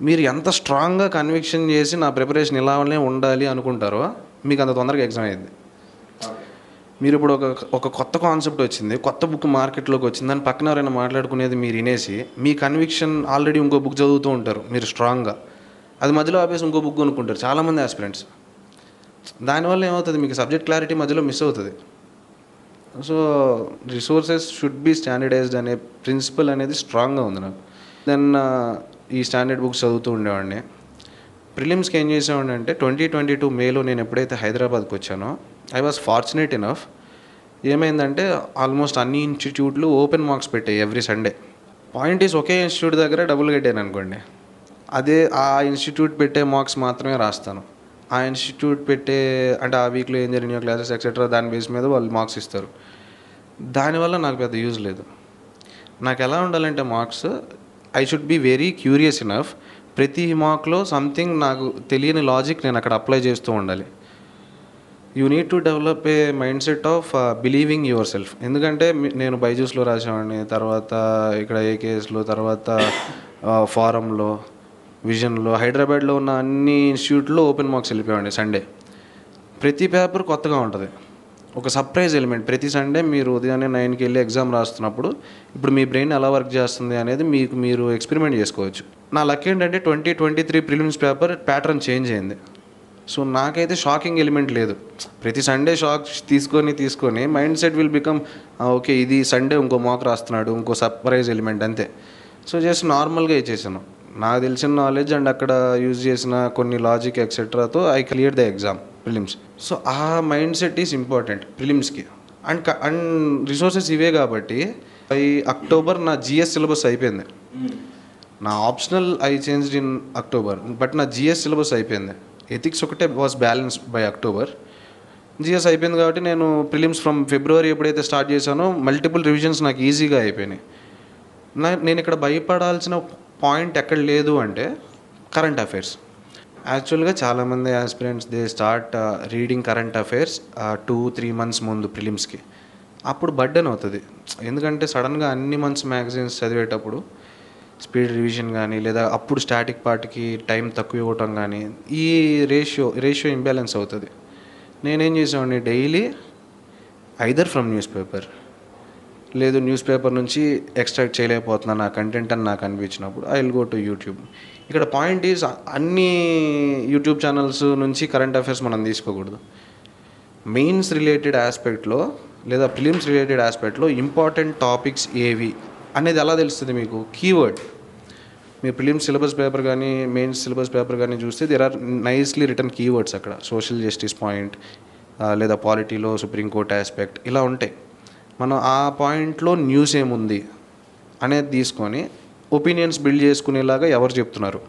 C: మీరు ఎంత స్ట్రాంగ్గా కన్విక్షన్ చేసి నా ప్రిపరేషన్ ఇలానే ఉండాలి అనుకుంటారో మీకు అంత తొందరగా ఎగ్జామ్ అయ్యింది. మీరు ఇప్పుడు ఒక కొత్త కాన్సెప్ట్ వచ్చింది, కొత్త బుక్ మార్కెట్లోకి వచ్చింది, దాని పక్కన ఎవరైనా మాట్లాడుకునేది మీరు వినేసి మీ కన్విక్షన్ ఆల్రెడీ ఇంకో బుక్ చదువుతూ ఉంటారు మీరు స్ట్రాంగ్గా, అది మధ్యలో ఆపేసి ఇంకో బుక్ కొనుక్కుంటారు చాలామంది ఆస్పిరెంట్స్. దానివల్ల ఏమవుతుంది, మీకు సబ్జెక్ట్ క్లారిటీ మధ్యలో మిస్ అవుతుంది. So resources should be standardized అనే ప్రిన్సిపల్ అనేది స్ట్రాంగ్గా ఉంది నాకు. దెన్ ఈ స్టాండర్డ్ బుక్స్ చదువుతూ ఉండేవాడిని. ప్రిలిమ్స్కి ఏం చేసేవాడిని అంటే 2022 మేలో నేను ఎప్పుడైతే హైదరాబాద్కి వచ్చానో ఐ వాజ్ ఫార్చునేట్ ఇనఫ్. ఏమైందంటే ఆల్మోస్ట్ అన్ని ఇన్స్టిట్యూట్లు ఓపెన్ మార్క్స్ పెట్టాయి every Sunday. Point is okay institute దగ్గర డబుల్ కట్టాను అనుకోండి, అదే ఆ ఇన్స్టిట్యూట్ పెట్టే మార్క్స్ మాత్రమే రాస్తాను. ఆ ఇన్స్టిట్యూట్ పెట్టే అంటే ఆ వీక్లో ఏం జరిగిన క్లాసెస్ ఎక్సెట్రా దాని బేస్ మీద వాళ్ళు మార్క్స్ ఇస్తారు. దానివల్ల నాకు పెద్ద యూజ్ లేదు. నాకు ఎలా ఉండాలంటే marks, I should be very curious enough. ప్రతి మార్క్లో సంథింగ్ నాకు తెలియని లాజిక్ నేను అక్కడ అప్లై చేస్తూ ఉండాలి. You need to develop a mind set of believing your self. ఎందుకంటే నేను బైజూస్లో రాసేవాడిని, తర్వాత ఇక్కడ ఏకేఎస్లో, తర్వాత ఫారంలో, విజన్లో, హైదరాబాద్లో ఉన్న అన్ని ఇన్స్టిట్యూట్లో ఓపెన్ మార్క్స్ వెళ్ళిపోయామండి సండే. ప్రతి పేపర్ కొత్తగా ఉంటుంది. ఒక సర్ప్రైజ్ ఎలిమెంట్. ప్రతి సండే మీరు ఉదయాన్నే 9కి వెళ్ళి ఎగ్జామ్ రాస్తున్నప్పుడు ఇప్పుడు మీ బ్రెయిన్ ఎలా వర్క్ చేస్తుంది అనేది మీరు ఎక్స్పెరిమెంట్ చేసుకోవచ్చు. నా లక్ ఏంటంటే 2023 ప్రిలిమ్స్ పేపర్ ప్యాటర్న్ చేంజ్ అయింది. సో నాకైతే షాకింగ్ ఎలిమెంట్ లేదు. ప్రతి సండే షాక్ తీసుకొని mind set will become okay, ఇది సండే ఇంకో మాక్ రాస్తున్నాడు, ఇంకో సర్ప్రైజ్ ఎలిమెంట్ అంతే. సో జస్ట్ నార్మల్గా ఇచ్చేసాను. నాకు తెలిసిన నాలెడ్జ్ అండ్ అక్కడ యూజ్ చేసిన కొన్ని లాజిక్ ఎక్సెట్రాతో I clear the exam prelims. So ఆ మైండ్ సెట్ ఈస్ ఇంపార్టెంట్ ప్రిలిమ్స్కి. అండ్ రిసోర్సెస్ ఇవే కాబట్టి బై అక్టోబర్ నా జిఎస్ సిలబస్ అయిపోయింది. నా optional I changed in October, but నా జిఎస్ సిలబస్ అయిపోయింది. ఎథిక్స్ ఒకటే was balance by October. GS అయిపోయింది కాబట్టి నేను ప్రిలిమ్స్ ఫ్రమ్ ఫిబ్రవరి ఎప్పుడైతే స్టార్ట్ చేశానో మల్టిపుల్ రివిజన్స్ నాకు ఈజీగా అయిపోయినాయి. నేను ఇక్కడ భయపడాల్సిన పాయింట్ ఎక్కడ లేదు అంటే కరెంట్ అఫైర్స్. యాక్చువల్గా చాలామంది aspirants they start reading current affairs 2-3 months ముందు ప్రిలిమ్స్కి. అప్పుడు బర్డెన్ అవుతుంది. ఎందుకంటే సడన్గా అన్ని మంత్స్ మ్యాగజైన్స్ చదివేటప్పుడు స్పీడ్ రివిజన్ కానీ లేదా అప్పుడు స్టాటిక్ పార్ట్కి టైం తక్కువ ఇవ్వటం కానీ ఈ రేషియో ఇంబ్యాలెన్స్ అవుతుంది. నేనేం చేసామండి, daily either from newspaper లేదు న్యూస్ పేపర్ నుంచి ఎక్స్ట్రాక్ట్ చేయలేకపోతున్నాను నా కంటెంట్ అని నాకు అనిపించినప్పుడు I will go to YouTube. ఇక్కడ పాయింట్ ఈజ్ అన్ని యూట్యూబ్ ఛానల్స్ నుంచి కరెంట్ అఫైర్స్ మనం తీసుకోకూడదు. మెయిన్స్ రిలేటెడ్ ఆస్పెక్ట్లో లేదా ప్రిలిమ్స్ రిలేటెడ్ ఆస్పెక్ట్లో ఇంపార్టెంట్ టాపిక్స్ ఏవి అనేది ఎలా తెలుస్తుంది మీకు? కీవర్డ్. మీరు ప్రిలిమ్స్ సిలబస్ పేపర్ కానీ మెయిన్స్ సిలబస్ పేపర్ కానీ చూస్తే there are nicely written keywords అక్కడ. సోషల్ జస్టిస్ పాయింట్ లేదా పాలిటీలో సుప్రీంకోర్టు ఆస్పెక్ట్ ఇలా ఉంటాయి. మనం ఆ పాయింట్లో న్యూస్ ఏముంది అనేది తీసుకొని ఒపీనియన్స్ బిల్డ్ చేసుకునేలాగా ఎవరు చెప్తున్నారు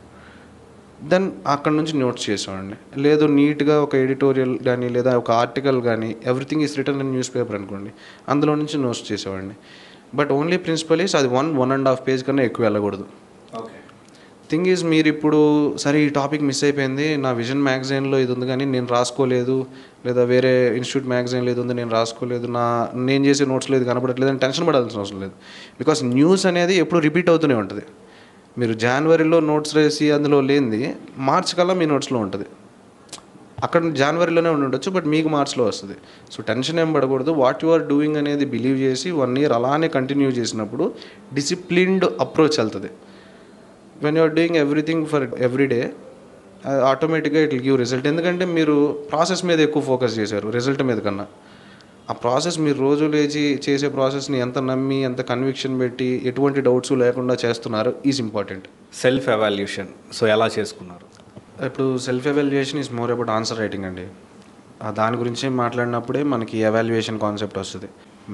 C: దెన్ అక్కడ నుంచి నోట్స్ చేసామండి. లేదు నీట్గా ఒక ఎడిటోరియల్ కానీ లేదా ఒక ఆర్టికల్ కానీ everything is return in news paper అనుకోండి, అందులో నుంచి నోట్స్ చేసేవాడిని. బట్ ఓన్లీ ప్రిన్సిపల్ ఈస్ అది 1.5 పేజ్ కన్నా ఎక్కువ వెళ్ళకూడదు.
B: ఓకే.
C: థింగ్ ఈజ్ మీరు ఇప్పుడు సరే ఈ టాపిక్ మిస్ అయిపోయింది, నా విజన్ మ్యాగజైన్లో ఇది ఉంది కానీ నేను రాసుకోలేదు, లేదా వేరే ఇన్స్టిట్యూట్ మ్యాగజైన్లో ఇది ఉంది నేను రాసుకోలేదు, నేను చేసే నోట్స్లో ఇది కనపడట్లేదు అని టెన్షన్ పడాల్సిన అవసరం లేదు. బికాస్ న్యూస్ అనేది ఎప్పుడు రిపీట్ అవుతూనే ఉంటుంది. మీరు జనవరిలో నోట్స్ రాసి అందులో లేనిది మార్చ్ కల్లా మీ నోట్స్లో ఉంటుంది. అక్కడ జనవరిలోనే ఉండొచ్చు బట్ మీకు మార్చ్లో వస్తుంది. సో టెన్షన్ ఏం పడకూడదు. వాట్ యు ఆర్ డూయింగ్ అనేది బిలీవ్ చేసి 1 year అలానే కంటిన్యూ చేసినప్పుడు డిసిప్లిన్డ్ అప్రోచ్ వెళ్తుంది. When you are doing everything for every day ఆటోమేటిక్గా ఇట్ విల్ గివ్ రిజల్ట్. ఎందుకంటే మీరు ప్రాసెస్ మీద ఎక్కువ ఫోకస్ చేశారు రిజల్ట్ మీద కన్నా. ఆ ప్రాసెస్ మీరు రోజు లేచి చేసే ప్రాసెస్ని ఎంత నమ్మి ఎంత కన్విక్షన్ పెట్టి ఎటువంటి డౌట్స్ లేకుండా చేస్తున్నారు is important.
B: Self evaluation so ఎలా చేసుకున్నారు?
C: ఇప్పుడు self evaluation is more about answer writing అండి. దాని గురించి మాట్లాడినప్పుడే మనకి ఎవాల్యుయేషన్ కాన్సెప్ట్ వస్తుంది.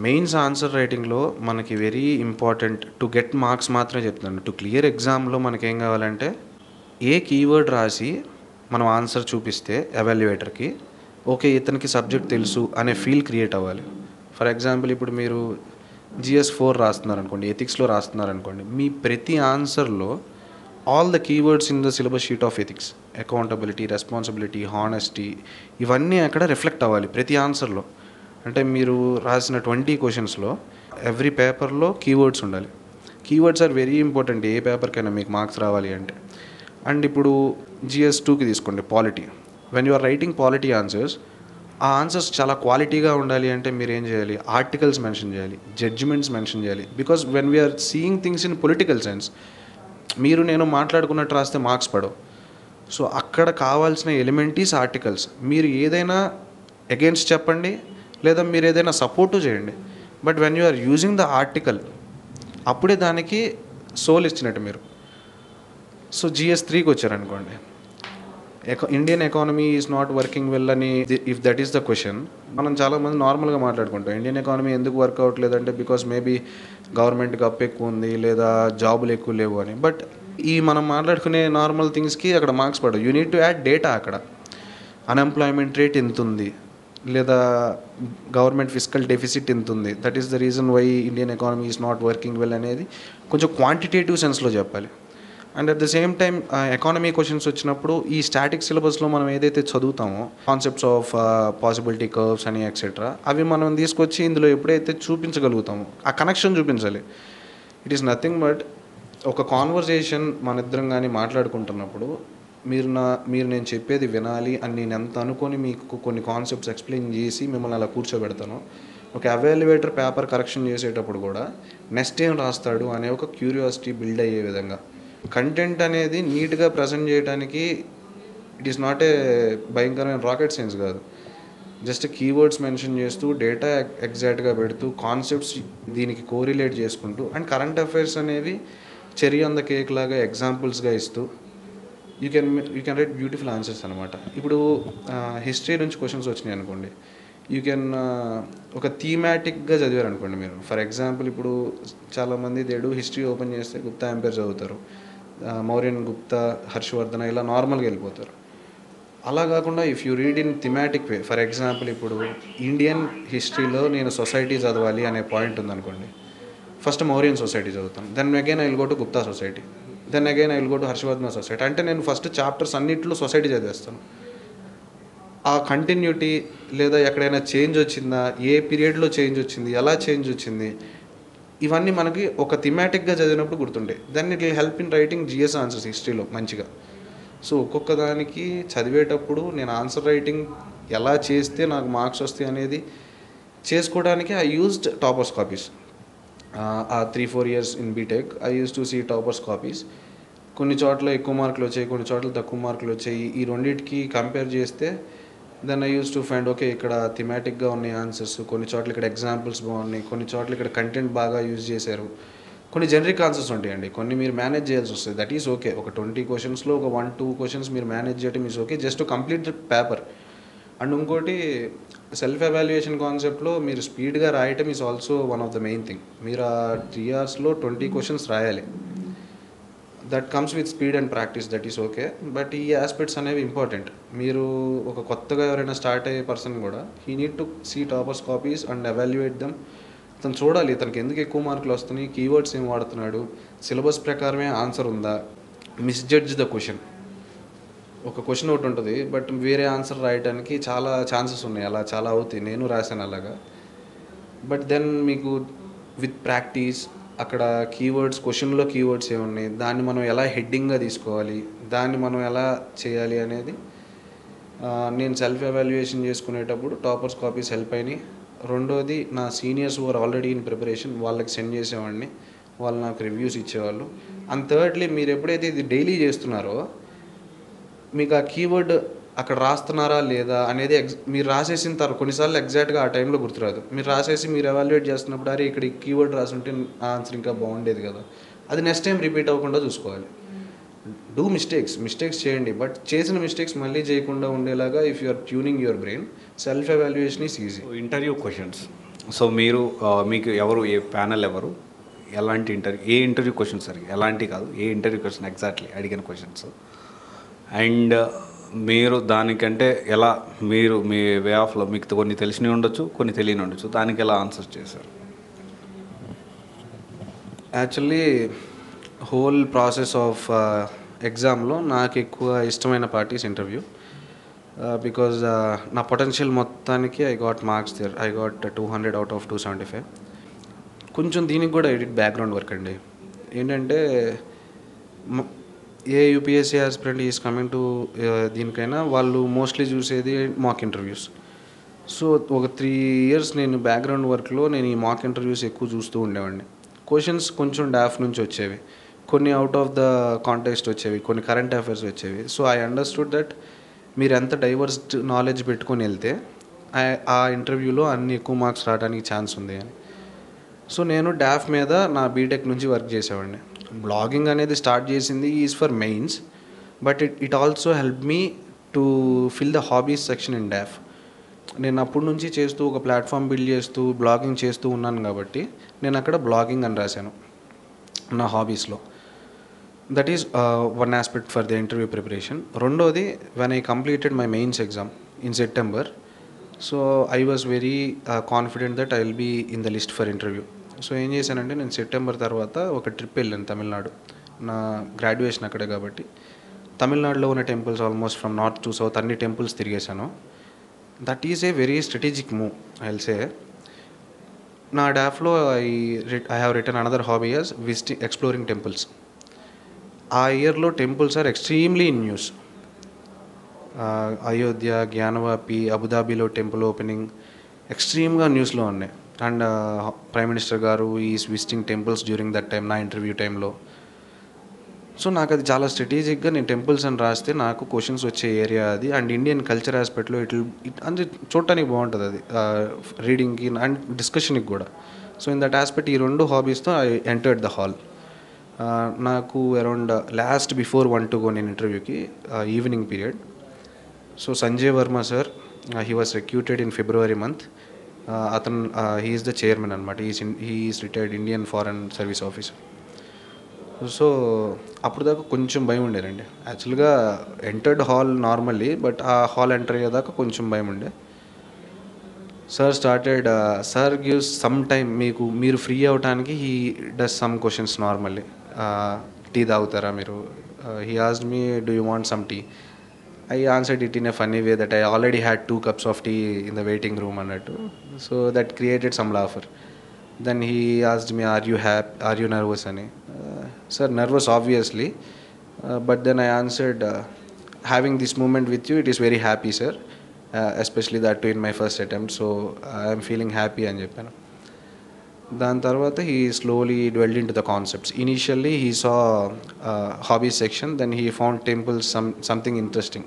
C: మెయిన్స్ ఆన్సర్ రైటింగ్లో మనకి very important to get marks మాత్రమే చెప్తున్నాను. టు క్లియర్ ఎగ్జామ్లో మనకేం కావాలంటే ఏ కీవర్డ్ రాసి మనం ఆన్సర్ చూపిస్తే ఎవాల్యుయేటర్కి ఓకే ఇతనికి సబ్జెక్ట్ తెలుసు అనే ఫీల్ క్రియేట్ అవ్వాలి. ఫర్ ఎగ్జాంపుల్ ఇప్పుడు మీరు GS 4 రాస్తున్నారనుకోండి, ఎథిక్స్లో రాస్తున్నారనుకోండి, మీ ప్రతి ఆన్సర్లో all the keywords in the syllabus sheet of ethics, accountability, responsibility, honesty ఇవన్నీ అక్కడ రిఫ్లెక్ట్ అవ్వాలి ప్రతి ఆన్సర్లో. అంటే మీరు రాసిన 20 questions ఎవ్రీ పేపర్లో కీవర్డ్స్ ఉండాలి. కీవర్డ్స్ ఆర్ వెరీ ఇంపార్టెంట్ ఏ పేపర్కైనా మీకు మార్క్స్ రావాలి అంటే. అండ్ ఇప్పుడు GS 2కి తీసుకోండి, polity. When you are writing polity answers, ఆ ఆన్సర్స్ చాలా క్వాలిటీగా ఉండాలి అంటే మీరు ఏం చేయాలి? ఆర్టికల్స్ మెన్షన్ చేయాలి, జడ్జిమెంట్స్ మెన్షన్ చేయాలి. Because when we are seeing things in political sense, మీరు నేను మాట్లాడుకున్నట్టు రాస్తే మార్క్స్ పడవు. సో అక్కడ కావాల్సిన ఎలిమెంట్ ఈస్ ఆర్టికల్స్. మీరు ఏదైనా అగేన్స్ట్ చెప్పండి లేదా మీరు ఏదైనా సపోర్టు చేయండి, but when you are using the article అప్పుడే దానికి సోల్ ఇచ్చినట్టు మీరు. సో GS 3కి వచ్చారనుకోండి, Indian economy is not working well అని, if that is the question, మనం చాలామంది నార్మల్గా మాట్లాడుకుంటాం ఇండియన్ ఎకానమీ ఎందుకు వర్క్ అవ్వట్లేదంటే బికాస్ మేబీ గవర్నమెంట్కి అప్పు ఎక్కువ ఉంది లేదా జాబులు ఎక్కువ లేవు అని. బట్ ఈ మనం మాట్లాడుకునే నార్మల్ థింగ్స్కి అక్కడ మార్క్స్ పడవు. You need to add data. అక్కడ అన్ఎంప్లాయ్మెంట్ రేట్ ఎంత ఉంది లేదా గవర్నమెంట్ ఫిస్కల్ డెఫిసిట్ ఎంత ఉంది, that is the reason why Indian economy is not working well అనేది కొంచెం క్వాంటిటేటివ్ సెన్స్లో చెప్పాలి. And at the same time economy questions వచ్చినప్పుడు ఈ స్టాటిక్ సిలబస్లో మనం ఏదైతే చదువుతామో కాన్సెప్ట్స్ ఆఫ్ పాసిబిలిటీ కర్వ్స్ అని ఎక్సెట్రా, అవి మనం తీసుకొచ్చి ఇందులో ఎప్పుడైతే చూపించగలుగుతామో ఆ కనెక్షన్ చూపించాలి. ఇట్ ఈస్ నథింగ్ బట్ ఒక కాన్వర్జేషన్ మన ఇద్దరం కానీ మాట్లాడుకుంటున్నప్పుడు మీరు నేను చెప్పేది వినాలి అని నేను ఎంత అనుకొని మీకు కొన్ని కాన్సెప్ట్స్ ఎక్స్ప్లెయిన్ చేసి మిమ్మల్ని అలా కూర్చోబెడతాను. ఒక ఎవాల్యుయేటర్ పేపర్ కరెక్షన్ చేసేటప్పుడు కూడా నెక్స్ట్ ఏం రాస్తాడు అనే ఒక క్యూరియాసిటీ బిల్డ్ అయ్యే విధంగా కంటెంట్ అనేది నీట్గా ప్రజెంట్ చేయడానికి ఇట్ ఈస్ నాట్ ఏ భయంకరమైన రాకెట్ సైన్స్ కాదు. జస్ట్ కీవర్డ్స్ మెన్షన్ చేస్తూ డేటా ఎగ్జాక్ట్గా పెడుతూ కాన్సెప్ట్స్ దీనికి కోరిలేట్ చేసుకుంటూ అండ్ కరెంట్ అఫైర్స్ అనేవి చెరీ ఆన్ ద కేక్ లాగా ఎగ్జాంపుల్స్గా ఇస్తూ you can write beautiful answers అనమాట. ఇప్పుడు హిస్టరీ నుంచి క్వశ్చన్స్ వచ్చినాయి అనుకోండి, యూ కెన్ ఒక థీమాటిక్గా చదివారు అనుకోండి మీరు. ఫర్ ఎగ్జాంపుల్ ఇప్పుడు చాలామంది దేడు హిస్టరీ ఓపెన్ చేస్తే గుప్తా ఎంపైర్ చదువుతారు, మౌర్యన్, గుప్తా, హర్షవర్ధన ఇలా నార్మల్గా వెళ్ళిపోతారు. అలా కాకుండా if you read in thematic way, for example ఇప్పుడు ఇండియన్ హిస్టరీలో నేను సొసైటీ చదవాలి అనే పాయింట్ ఉందనుకోండి, ఫస్ట్ మౌర్యన్ సొసైటీ చదువుతాను, then again I will go to Gupta society, then again I will go to Harshavardhana society. అంటే నేను ఫస్ట్ చాప్టర్స్ అన్నింటిలో సొసైటీ చదివేస్తాను. ఆ కంటిన్యూటీ లేదా ఎక్కడైనా చేంజ్ వచ్చిందా, ఏ పీరియడ్లో చేంజ్ వచ్చింది, ఎలా చేంజ్ వచ్చింది, ఇవన్నీ మనకి ఒక థిమాటిక్గా చదివినప్పుడు గుర్తుంటాయి. Then it will help in writing GS answers హిస్టరీలో మంచిగా. సో ఒక్కొక్క దానికి చదివేటప్పుడు నేను ఆన్సర్ రైటింగ్ ఎలా చేస్తే నాకు మార్క్స్ వస్తాయి అనేది చేసుకోవడానికి ఐ యూజ్డ్ టాపర్స్ కాపీస్. ఆ 3-4 years in BTech I use to see toppers copies. కొన్ని చోట్ల ఎక్కువ మార్కులు వచ్చాయి, కొన్ని చోట్ల తక్కువ మార్కులు వచ్చాయి. ఈ రెండింటికి కంపేర్ చేస్తే then I use to find okay ఇక్కడ థిమాటిక్గా ఉన్నాయి ఆన్సర్స్, కొన్ని చోట్ల ఇక్కడ ఎగ్జాంపుల్స్ బాగున్నాయి, కొన్ని చోట్ల ఇక్కడ కంటెంట్ బాగా యూజ్ చేశారు, కొన్ని జనరిక్ ఆన్సర్స్ ఉంటాయండి, కొన్ని మీరు మేనేజ్ చేయాల్సి వస్తుంది. That is okay. ఒక 20 questionsలో ఒక 1-2 questions మీరు మేనేజ్ చేయడం is okay, just to complete the paper. And ఇంకోటి సెల్ఫ్ ఎవాల్యుయేషన్ కాన్సెప్ట్లో మీరు స్పీడ్గా రాయటం is also one of the main thing. మీరు ఆ 3 hours20 questions రాయాలి. That comes with speed and practice, that is okay. But ఈ ఆస్పెక్ట్స్ అనేవి ఇంపార్టెంట్. మీరు ఒక కొత్తగా ఎవరైనా స్టార్ట్ అయ్యే పర్సన్ కూడా he need to see toppers copies and evaluate them. అతను చూడాలి ఇతనికి ఎందుకు ఎక్కువ మార్కులు వస్తున్నాయి, కీవర్డ్స్ ఏం వాడుతున్నాడు, సిలబస్ ప్రకారమే ఆన్సర్ ఉందా, మిస్జడ్జ్ ద క్వశ్చన్. ఒక క్వశ్చన్ ఒకటి ఉంటుంది బట్ వేరే ఆన్సర్ రాయడానికి చాలా ఛాన్సెస్ ఉన్నాయి, అలా చాలా అవుతాయి, నేను రాశాను అలాగా. బట్ దెన్ మీకు విత్ ప్రాక్టీస్ అక్కడ కీవర్డ్స్, క్వశ్చన్లో కీవర్డ్స్ ఏమున్నాయి, దాన్ని మనం ఎలా హెడ్డింగ్గా తీసుకోవాలి, దాన్ని మనం ఎలా చేయాలి అనేది నేను సెల్ఫ్ ఎవాల్యుయేషన్ చేసుకునేటప్పుడు టాపర్స్ కాపీస్ హెల్ప్ అయినాయి. రెండోది నా seniors were already in preparation, వాళ్ళకి సెండ్ చేసేవాడిని, వాళ్ళు నాకు రివ్యూస్ ఇచ్చేవాళ్ళు. అండ్ థర్డ్లీ మీరు ఎప్పుడైతే ఇది డైలీ చేస్తున్నారో మీకు ఆ కీవర్డ్ అక్కడ రాస్తున్నారా లేదా అనేది మీరు రాసేసిన తర్వాత కొన్నిసార్లు ఎగ్జాక్ట్గా ఆ టైంలో గుర్తురాదు. మీరు రాసేసి మీరు ఎవాల్యుయేట్ చేస్తున్నప్పుడు అరే ఇక్కడ కీవర్డ్ రాసుంటే ఆన్సర్ ఇంకా బాగుండేది కదా, అది నెక్స్ట్ టైం రిపీట్ అవ్వకుండా చూసుకోవాలి. డూ మిస్టేక్స్ చేయండి, బట్ చేసిన మిస్టేక్స్ మళ్ళీ చేయకుండా ఉండేలాగా if you are tuning your brain, self evaluation is easy.
B: Interview questions. So మీరు మీకు ఎవరు, ఏ ప్యానల్ ఎవరు, ఎలాంటి ఏ ఇంటర్వ్యూ క్వశ్చన్స్ సరిగ్గా ఎలాంటి కాదు, ఏ ఇంటర్వ్యూ క్వశ్చన్ ఎగ్జాక్ట్లీ అడిగిన క్వశ్చన్స్, అండ్ మీరు దానికంటే ఎలా మీరు మీ వే ఆఫ్లో మీకు కొన్ని తెలిసినవి ఉండొచ్చు, కొన్ని తెలియని ఉండొచ్చు, దానికి ఎలా ఆన్సర్ చేశారు?
C: యాక్చువల్లీ హోల్ ప్రాసెస్ ఆఫ్ ఎగ్జామ్లో నాకు ఎక్కువ ఇష్టమైన పార్టీస్ ఇంటర్వ్యూ. బికాజ్ నా పొటెన్షియల్ మొత్తానికి I got marks there. I got 200 out of 275. కొంచెం దీనికి కూడా ఎడిట్ బ్యాక్గ్రౌండ్ వర్క్ అండి. ఏంటంటే a UPSC aspirant is coming to దీనికైనా వాళ్ళు మోస్ట్లీ చూసేది మాక్ ఇంటర్వ్యూస్. సో ఒక 3 years నేను బ్యాక్గ్రౌండ్ వర్క్లో నేను ఈ మాక్ ఇంటర్వ్యూస్ ఎక్కువ చూస్తూ ఉండేవాడిని. క్వశ్చన్స్ కొంచెం డాఫ్ నుంచి వచ్చేవి, కొన్ని అవుట్ ఆఫ్ ద కాంటెక్స్ట్ వచ్చేవి, కొన్ని కరెంట్ అఫైర్స్ వచ్చేవి. సో ఐ అండర్స్టూడ్ దట్ మీరు ఎంత డైవర్స్ నాలెడ్జ్ పెట్టుకొని వెళ్తే ఆ ఇంటర్వ్యూలో అన్ని ఎక్కువ మార్క్స్ రావడానికి ఛాన్స్ ఉంది అని. సో నేను డాఫ్ మీద నా బీటెక్ నుంచి వర్క్ చేసేవాడిని. బ్లాగింగ్ అనేది స్టార్ట్ చేసింది is for mains, but it also help me to fill the hobbies section in DOF. నేను అప్పటి నుంచి చేస్తూ ఒక ప్లాట్ఫామ్ బిల్డ్ చేస్తూ బ్లాగింగ్ చేస్తూ ఉన్నాను కాబట్టి నేను అక్కడ బ్లాగింగ్ అని రాశాను నా హాబీస్లో. That is one aspect for the interview preparation. రెండోది when I completed my mains exam in September, so I was very confident that I will be in the list for interview. So ఏం చేశానంటే నేను September తర్వాత ఒక trip వెళ్ళాను తమిళనాడు. నా graduation అక్కడే కాబట్టి తమిళనాడులో ఉన్న temples almost from north to south అన్ని టెంపుల్స్ తిరిగేశాను. That is a very strategic move I will say. నా డాఫ్లో I have written another hobby as exploring temples. ఆ ఇయర్లో temples are extremely in news. Ayodhya, Gyanvapi, అబుదాబిలో టెంపుల్ ఓపెనింగ్ ఎక్స్ట్రీమ్గా న్యూస్లో ఉన్నాయి. అండ్ ప్రైమ్ మినిస్టర్ గారు is visiting temples during that time, నా ఇంటర్వ్యూ టైంలో. సో నాకు అది చాలా స్ట్రాటజిక్గా నేను టెంపుల్స్ అని రాస్తే నాకు క్వశ్చన్స్ వచ్చే ఏరియా అది. అండ్ ఇండియన్ కల్చర్ ఆస్పెక్ట్లో అంటే చూడటానికి బాగుంటుంది అది, రీడింగ్కి అండ్ డిస్కషన్కి కూడా. సో ఇన్ దట్ ఆస్పెక్ట్ ఈ రెండు హాబీస్తో ఐ ఎంటర్డ్ ద హాల్. నాకు around last before 1 to go నేను ఇంటర్వ్యూకి, evening period. So Sanjay Verma sir, he was recruited in February month. అతను హీఈస్ ద చైర్మన్ అనమాట. He's retired Indian foreign service officer. So అప్పుడు దాకా కొంచెం భయం ఉండేనండి. యాక్చువల్గా ఎంటర్డ్ హాల్ నార్మల్లీ, బట్ ఆ హాల్ ఎంటర్ అయ్యేదాకా కొంచెం భయం ఉండే. సార్ గివ్స్ సమ్ టైమ్, మీరు ఫ్రీ అవడానికి he does some questions normally. Tea తాగుతారా మీరు, he asked me do you want some tea. I answered it in a funny way that I already had 2 cups of tea in the waiting room అన్నట్టు. So that created some laughter. Then he asked me, are you nervous ani? Sir, nervous obviously, but then I answered, having this moment with you, it is very happy sir, especially that too in my first attempt, so I am feeling happy అని చెప్పాను. దాని తర్వాత he slowly dwelled into the concepts. Initially he saw hobby section, then he found temples something interesting.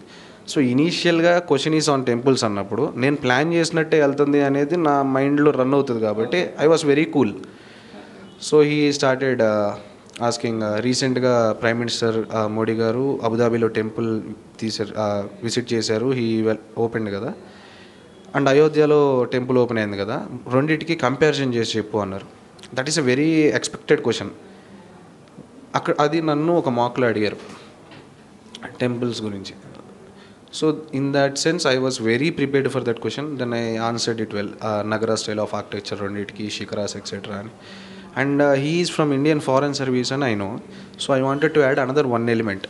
C: So ఇనీషియల్గా question is on temples అన్నప్పుడు నేను plan చేసినట్టే వెళ్తుంది అనేది నా మైండ్లో రన్ అవుతుంది కాబట్టి I was very cool. So he started asking, రీసెంట్గా ప్రైమ్ మినిస్టర్ మోడీ గారు అబుదాబిలో టెంపుల్ విజిట్ చేశారు, హీ ఓపెన్ కదా, అండ్ అయోధ్యలో టెంపుల్ ఓపెన్ అయింది కదా, రెండింటికి కంపారిజన్ చేసి చెప్పు అన్నారు. That is a very expected question. అది నన్ను ఒక మాక్లో అడిగారు టెంపుల్స్ గురించి. So in that sense I was very prepared for that question. Then I answered it well. Nagara style of architecture, Ronditki, Shikaras, etc. And he is from Indian Foreign Service and I know. So I wanted to add another one element.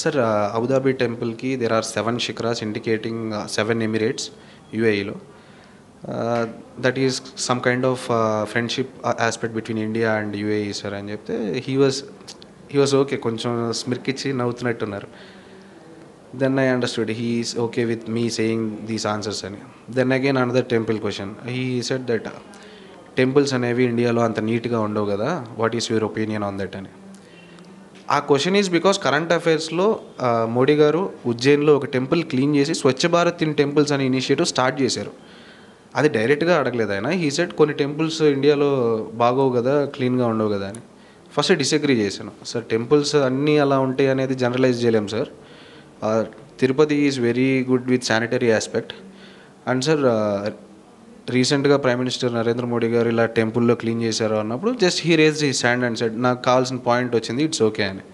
C: Sir, Abu Dhabi temple ki there are 7 Shikaras indicating 7 Emirates, UAE lo. That is some kind of friendship aspect between India and UAE sir అని చెప్తే he was okay, కొంచెం స్మిర్కిచ్చి నవ్వుతున్నట్టున్నారు. Then I understood he is okay with me saying these answers అని. Then again another temple question. He said that temples అనేవి ఇండియాలో అంత నీట్గా ఉండవు కదా, what is your opinion on that అని. ఆ క్వశ్చన్ ఈజ్ బికాస్ కరెంట్ అఫైర్స్లో మోడీ గారు ఉజ్జయిన్లో ఒక టెంపుల్ క్లీన్ చేసి స్వచ్ఛ భారత్ ఇన్ టెంపుల్స్ అనే ఇనిషియేటివ్ స్టార్ట్ చేశారు. అది డైరెక్ట్గా అడగలేదు ఆయన. హీ సెడ్ కొన్ని టెంపుల్స్ ఇండియాలో బాగోవు కదా, క్లీన్గా ఉండవు కదా అని. ఫస్ట్ డిసగ్రీ చేశాను. సార్ టెంపుల్స్ అన్నీ అలా ఉంటాయి అనేది జనరలైజ్ చేయలేం sir. Tirupati is very good with sanitary aspect. And sir రీసెంట్గా ప్రైమ్ మినిస్టర్ నరేంద్ర మోడీ గారు ఇలా టెంపుల్లో క్లీన్ చేశారు అన్నప్పుడు just he raise he stand and said నాకు కావాల్సిన పాయింట్ వచ్చింది, ఇట్స్ ఓకే అని.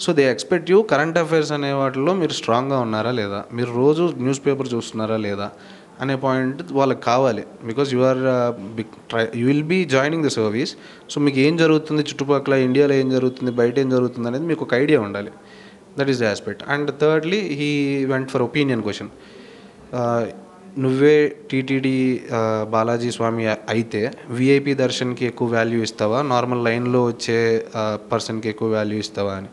C: So they expect you current affairs అనే వాటిలో మీరు స్ట్రాంగ్గా ఉన్నారా లేదా, మీరు రోజు న్యూస్ పేపర్ చూస్తున్నారా లేదా అనే పాయింట్ వాళ్ళకి కావాలి. Because you will be joining the service. So మీకు ఏం జరుగుతుంది చుట్టుపక్కల, ఇండియాలో ఏం జరుగుతుంది, బయట ఏం జరుగుతుంది అనేది మీకు ఒక ఐడియా ఉండాలి. That is the aspect. And thirdly he went for opinion question. నువ్వే టీటీడీ బాలాజీ స్వామి అయితే విఐపి దర్శన్కి ఎక్కువ వాల్యూ ఇస్తావా, నార్మల్ లైన్లో వచ్చే పర్సన్కి ఎక్కువ వాల్యూ ఇస్తావా అని,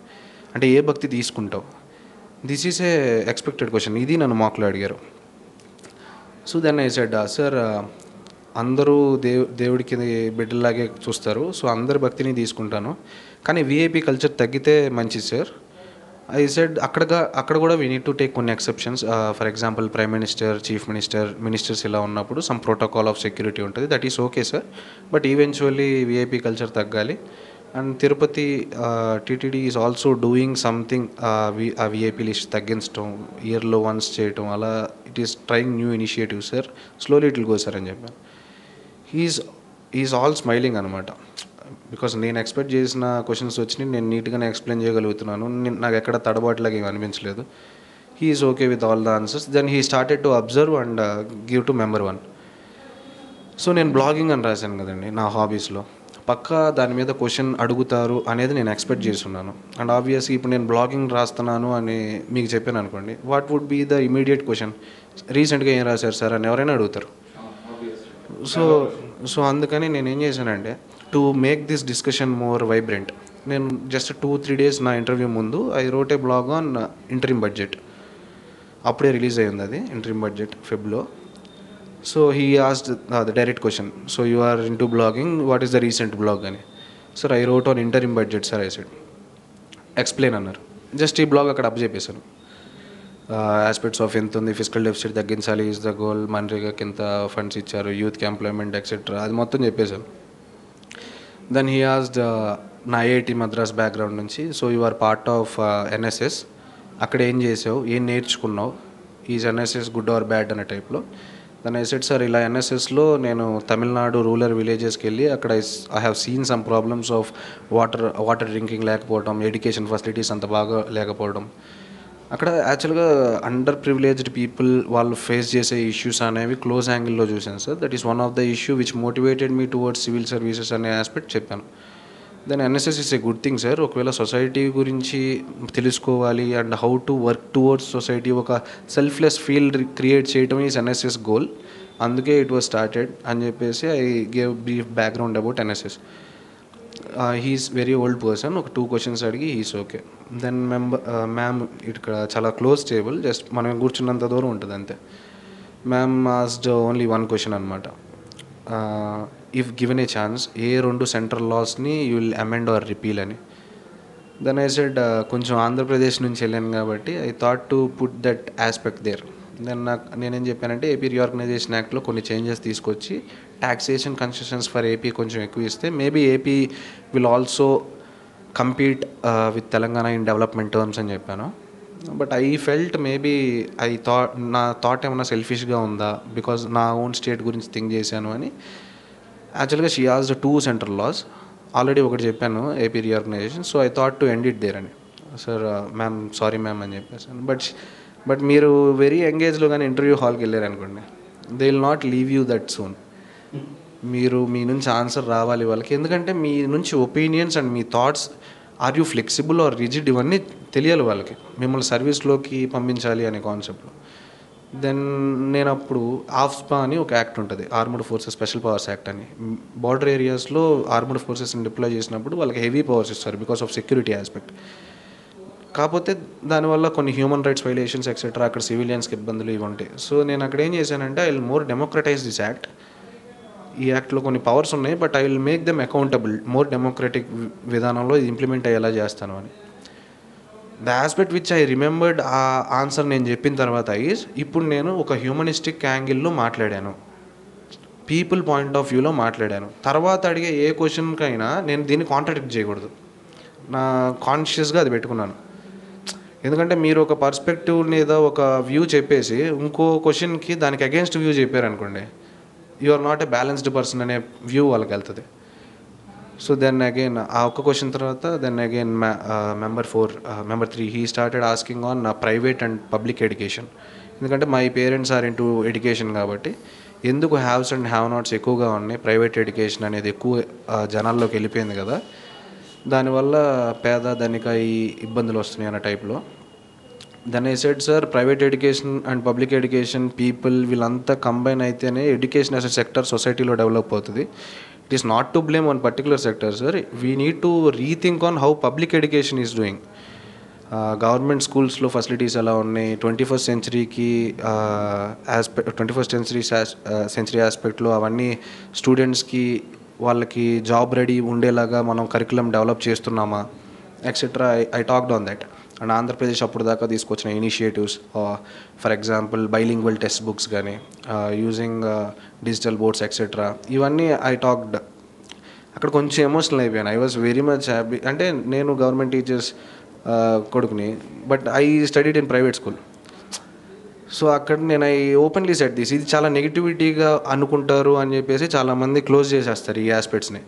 C: అంటే ఏ భక్తి తీసుకుంటావు. This is a expected question. ఇది నన్ను మాక్లో అడిగారు. So then I said, sir అందరూ దేవుడికి బిడ్డలాగే చూస్తారు, సో అందరి భక్తిని తీసుకుంటాను, కానీ విఐపి కల్చర్ తగ్గితే మంచిది సార్. ఐ సెడ్ అక్కడ కూడా వీ నీడ్ టు టేక్ కొన్ని exceptions. For example prime minister, chief ministers ఇలా ఉన్నప్పుడు సమ్ ప్రోటోకాల్ ఆఫ్ సెక్యూరిటీ ఉంటుంది, that is okay sir. But eventually VIP culture తగ్గాలి. And Tirupati TTD is also doing something, ఆ VIP list తగ్గించడం, ఇయర్లో once చేయటం, అలా it is trying new initiative sir, slowly it will go sir అని చెప్పాను. He is all smiling అనమాట. Because నేను ఎక్స్పెక్ట్ చేసిన క్వశ్చన్స్ వచ్చి నేను నీట్గానే ఎక్స్ప్లెయిన్ చేయగలుగుతున్నాను, నాకు ఎక్కడ తడబాటులాగా ఏమి అనిపించలేదు. He is okay with all the answers. Then he started to observe and give to member 1. So నేను బ్లాగింగ్ అని రాశాను కదండి నా హాబీస్లో, పక్కా దాని మీద క్వశ్చన్ అడుగుతారు అనేది నేను ఎక్స్పెక్ట్ చేస్తున్నాను. అండ్ ఆబ్వియస్లీ ఇప్పుడు నేను బ్లాగింగ్ రాస్తున్నాను అని మీకు చెప్పాను అనుకోండి, what would be the immediate question, రీసెంట్గా ఏం రాశారు సార్ అని ఎవరైనా అడుగుతారు. సో అందుకని నేను ఏం చేశానంటే, to make this discussion more vibrant, నేను జస్ట్ 2-3 days నా ఇంటర్వ్యూ ముందు I wrote a blog on interim budget. అప్పుడే రిలీజ్ అయ్యింది అది ఇంటరిమ్ బడ్జెట్ ఫెబ్లో. So he asked the direct question, so you are into blogging, what is the recent blog అని. Sir I wrote on interim budget sir, I said. Explain అన్నారు. Just ఈ blog అక్కడ up చెప్పేశాను. Aspects of ఎంత ఉంది, physical deficit తగ్గించాలి is the goal, మన్రేగాకి ఎంత ఫండ్స్ ఇచ్చారు, యూత్కి ఎంప్లాయ్మెంట్ ఎక్సెట్రా, అది మొత్తం చెప్పేశాను. దెన్ హీ ఆస్డ్ నా ఐఐటి మద్రాస్ బ్యాక్గ్రౌండ్ నుంచి, so you are part of NSS, అక్కడ ఏం చేసావు, ఏం నేర్చుకున్నావు, is NSS good or bad అనే టైప్లో. దెన్ ఐ సెడ్ సార్ ఇలా ఎన్ఎస్ఎస్లో నేను తమిళనాడు రూరల్ విలేజెస్కి వెళ్ళి అక్కడ I have seen some problems of water drinking లేకపోవడం, ఎడ్యుకేషన్ ఫెసిలిటీస్ అంత బాగా లేకపోవడం, అక్కడ యాక్చువల్గా అండర్ ప్రివిలేజ్డ్ పీపుల్ వాళ్ళు ఫేస్ చేసే ఇష్యూస్ అనేవి క్లోజ్ యాంగిల్లో చూశాను sir. That is one of the issue which motivated me towards civil services అనే ఆస్పెక్ట్ చెప్పాను. Then NSS is a good thing sir. ఒకవేళ సొసైటీ గురించి తెలుసుకోవాలి and how to work towards society, ఒక సెల్ఫ్లెస్ ఫీల్డ్ క్రియేట్ చేయడం is NSS goal, అందుకే it was started అని చెప్పేసి I gave brief background about NSS. He's very old person, ఒక 2 questions అడిగి హీస్ ఓకే. దెన్ మ్యామ్ ఇక్కడ చాలా క్లోజ్ టేబుల్, జస్ట్ మనం కూర్చున్నంత దూరం ఉంటుంది అంతే. మ్యామ్ ఆస్డ్ ఓన్లీ 1 question అనమాట. If given a chance A 2 central లాస్ని you will amend are repeal అని. దెన్ ఐ సెడ్ కొంచెం ఆంధ్రప్రదేశ్ నుంచి వెళ్ళాను కాబట్టి I thought to put that aspect there. Then నేనేం చెప్పానంటే ఏపీ రీఆర్గనైజేషన్ యాక్ట్లో కొన్ని చేంజెస్ తీసుకొచ్చి టాక్సేషన్ కన్సెషన్స్ ఫర్ ఏపీ కొంచెం ఎక్కువ ఇస్తే maybe AP will also compete with Telangana in development terms అని చెప్పాను. బట్ ఐ ఫెల్ట్ మేబీ నా థాట్ ఏమైనా సెల్ఫిష్గా ఉందా, బికాజ్ నా ఓన్ స్టేట్ గురించి థింక్ చేశాను అని. యాక్చువల్గా she asked 2 central laws, already ఒకటి చెప్పాను AP reorganization, so I thought to end it there అని. సార్ మ్యామ్ సారీ మ్యామ్ అని చెప్పేసాను. బట్ మీరు వెరీ ఎంగేజ్లో కానీ ఇంటర్వ్యూ హాల్కి వెళ్ళారు అనుకోండి, they will not leave you that soon. మీరు మీ నుంచి ఆన్సర్ రావాలి వాళ్ళకి, ఎందుకంటే మీ నుంచి ఒపీనియన్స్ అండ్ మీ thoughts, are you flexible or rigid, ఇవన్నీ తెలియాలి వాళ్ళకి, మిమ్మల్ని సర్వీస్లోకి పంపించాలి అనే కాన్సెప్ట్లో. దెన్ నేను అప్పుడు ఆఫ్స్పా అని ఒక యాక్ట్ ఉంటుంది, armed forces special powers act అని. బార్డర్ ఏరియాస్లో ఆర్మ్డ్ ఫోర్సెస్ని డిప్లాయ్ చేసినప్పుడు వాళ్ళకి హెవీ పవర్స్ ఇస్తారు బికాస్ ఆఫ్ సెక్యూరిటీ ఆస్పెక్ట్. కాకపోతే దానివల్ల కొన్ని హ్యూమన్ రైట్స్ వైలేషన్స్ ఎక్సెట్రా, అక్కడ సివిలియన్స్కి ఇబ్బందులు ఇవి ఉంటాయి. సో నేను అక్కడ ఏం చేశానంటే I will more democratise this act. ఈ యాక్ట్లో కొన్ని పవర్స్ ఉన్నాయి, but I will make them accountable, more democratic విధానంలో ఇది ఇంప్లిమెంట్ అయ్యేలా చేస్తాను అని. The aspect which I remembered, ఆ ఆన్సర్ నేను చెప్పిన తర్వాత ఇప్పుడు నేను ఒక హ్యూమనిస్టిక్ యాంగిల్లో మాట్లాడాను, పీపుల్ పాయింట్ ఆఫ్ వ్యూలో మాట్లాడాను. తర్వాత అడిగే ఏ క్వశ్చన్కైనా నేను దీన్ని కాంట్రాడిక్ట్ చేయకూడదు, నా కాన్షియస్గా అది పెట్టుకున్నాను. ఎందుకంటే మీరు ఒక పర్స్పెక్టివ్ లేదా ఒక వ్యూ చెప్పేసి ఇంకో క్వశ్చన్కి దానికి అగేన్స్ట్ వ్యూ చెప్పారనుకోండి, you are not a balanced person అనే వ్యూ వాళ్ళకి వెళ్తుంది. సో దెన్ అగైన్ ఆ ఒక్క క్వశ్చన్ తర్వాత then again member 3 he started asking on private and public education. ఎందుకంటే my parents are into education కాబట్టి ఎందుకు హ్యావ్స్ అండ్ హ్యావ్ నాట్స్ ఎక్కువగా ఉన్నాయి, ప్రైవేట్ ఎడ్యుకేషన్ అనేది ఎక్కువ జనాల్లోకి వెళ్ళిపోయింది కదా, దానివల్ల పేద ధనిక ఈ ఇబ్బందులు వస్తున్నాయి అన్న టైప్లో. Then I said sir private education and public education people వీళ్ళంతా కంబైన్ అయితేనే ఎడ్యుకేషన్ యాజ్ ఎ సెక్టర్ సొసైటీలో డెవలప్ అవుతుంది. It is not to blame on particular sector sir, we need to rethink on how public education is doing. Government స్కూల్స్లో facilities ఎలా ఉన్నాయి, 21st century ఆస్పెక్ట్లో అవన్నీ స్టూడెంట్స్కి వాళ్ళకి జాబ్ రెడీ ఉండేలాగా మనం కరికులం డెవలప్ చేస్తున్నామా etcetera. I talked on that. And Andhra Pradesh అప్పుడు దాకా తీసుకొచ్చిన initiatives, for example bilingual text books కానీ, యూజింగ్ డిజిటల్ బోర్డ్స్ ఎక్సెట్రా, ఇవన్నీ ఐ టాక్డ్. అక్కడ కొంచెం ఎమోషనల్ అయిపోయాను. I was very much happy. అంటే నేను గవర్నమెంట్ టీచర్స్ కొడుకుని, but I studied in private school. So అక్కడ నేను ఐ ఓపెన్లీ సెట్ దిస్, ఇది చాలా నెగిటివిటీగా అనుకుంటారు అని చెప్పేసి చాలామంది క్లోజ్ చేసేస్తారు ఈ ఆస్పెక్ట్స్ని.